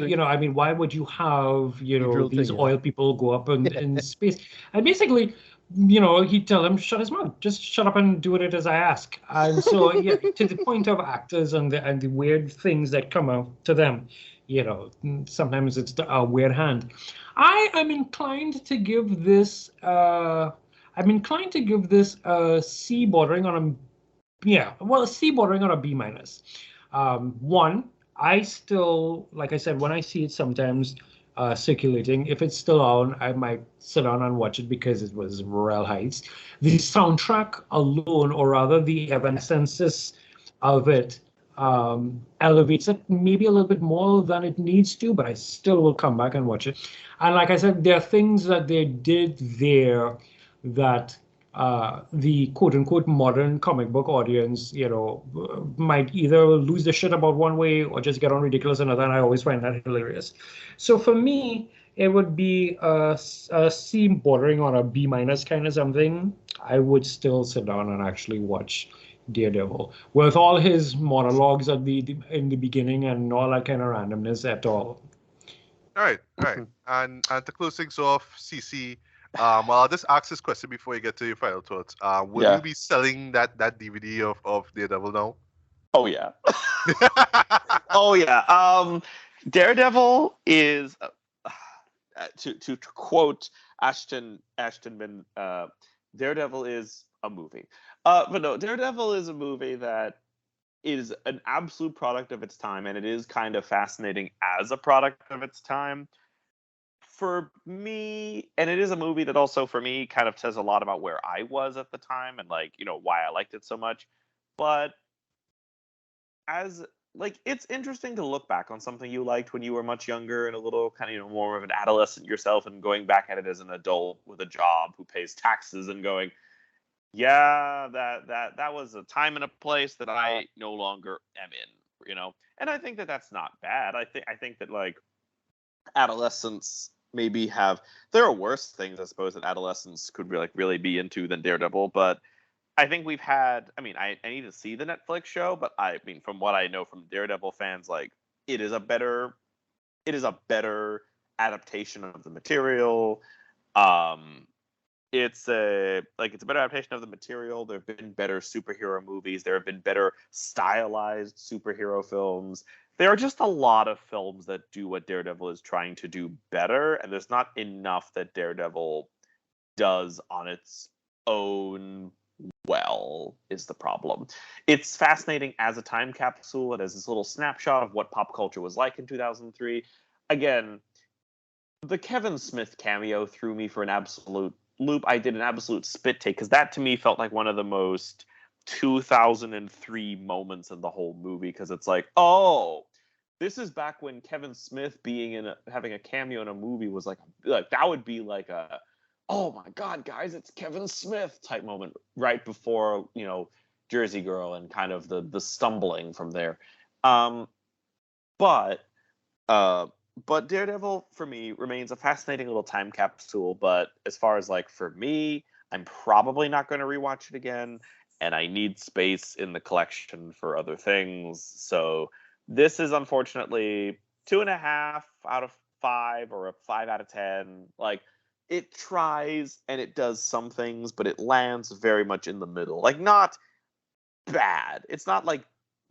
why would you have, these oil people go up in space? And basically, he'd tell him, shut his mouth, just shut up and do it as I ask. And so, to the point of actors and the weird things that come out to them, sometimes it's a weird hand. I am inclined to give this, a C bordering on a a C bordering on a B minus. One, I still, like I said, when I see it sometimes circulating, if it's still on, I might sit down and watch it because it was Royal Heights. The soundtrack alone, or rather the evanescence of it, elevates it maybe a little bit more than it needs to, but I still will come back and watch it. And like I said, there are things that they did there that the quote-unquote modern comic book audience, might either lose their shit about one way or just get on ridiculous another, and I always find that hilarious. So for me, it would be a C bordering on a B minus kind of something. I would still sit down and actually watch Daredevil with all his monologues in the beginning and all that kind of randomness at all. All right. And to close things off, CC. I'll just ask this question before you get to your final thoughts. Will you be selling that DVD of Daredevil now? Oh yeah. Oh yeah. Daredevil is to quote Ashton Ben. Daredevil is a movie. But no, Daredevil is a movie that is an absolute product of its time, and it is kind of fascinating as a product of its time. For me, and it is a movie that also for me kind of says a lot about where I was at the time and why I liked it so much. But it's interesting to look back on something you liked when you were much younger and a little kind of more of an adolescent yourself, and going back at it as an adult with a job who pays taxes and going, yeah, that was a time and a place that I no longer am in, And I think that that's not bad. I think that adolescents maybe there are worse things, I suppose, that adolescents could really be into than Daredevil, but I think we've had, I need to see the Netflix show, but from what I know from Daredevil fans, it is a better adaptation of the material. It's a better adaptation of the material. There have been better superhero movies. There have been better stylized superhero films. there are just a lot of films that do what Daredevil is trying to do better, and there's not enough that Daredevil does on its own well, is the problem. It's fascinating as a time capsule and as this little snapshot of what pop culture was like in 2003. Again, the Kevin Smith cameo threw me for an absolute loop. I did an absolute spit take, because that to me felt like one of the most 2003 moments in the whole movie, because it's like, oh, this is back when Kevin Smith having a cameo in a movie was like that would be like a, oh my God, guys, it's Kevin Smith type moment right before, Jersey Girl and kind of the stumbling from there. But Daredevil for me remains a fascinating little time capsule. But as far as for me, I'm probably not going to rewatch it again, and I need space in the collection for other things. So this is unfortunately 2.5 out of 5 or a 5 out of 10. It tries and it does some things, but it lands very much in the middle. Not bad. It's not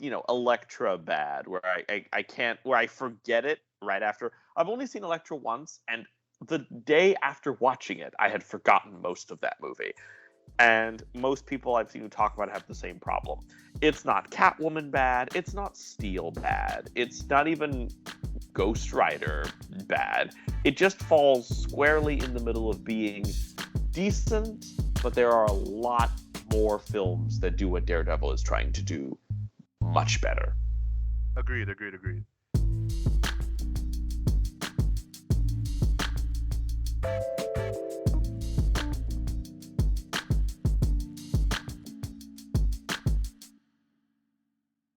Elektra bad, where I can't, where I forget it right after. I've only seen Elektra once, and the day after watching it, I had forgotten most of that movie. And most people I've seen who talk about it have the same problem. It's not Catwoman bad. It's not Steel bad. It's not even Ghost Rider bad. It just falls squarely in the middle of being decent, but there are a lot more films that do what Daredevil is trying to do much better. Agreed.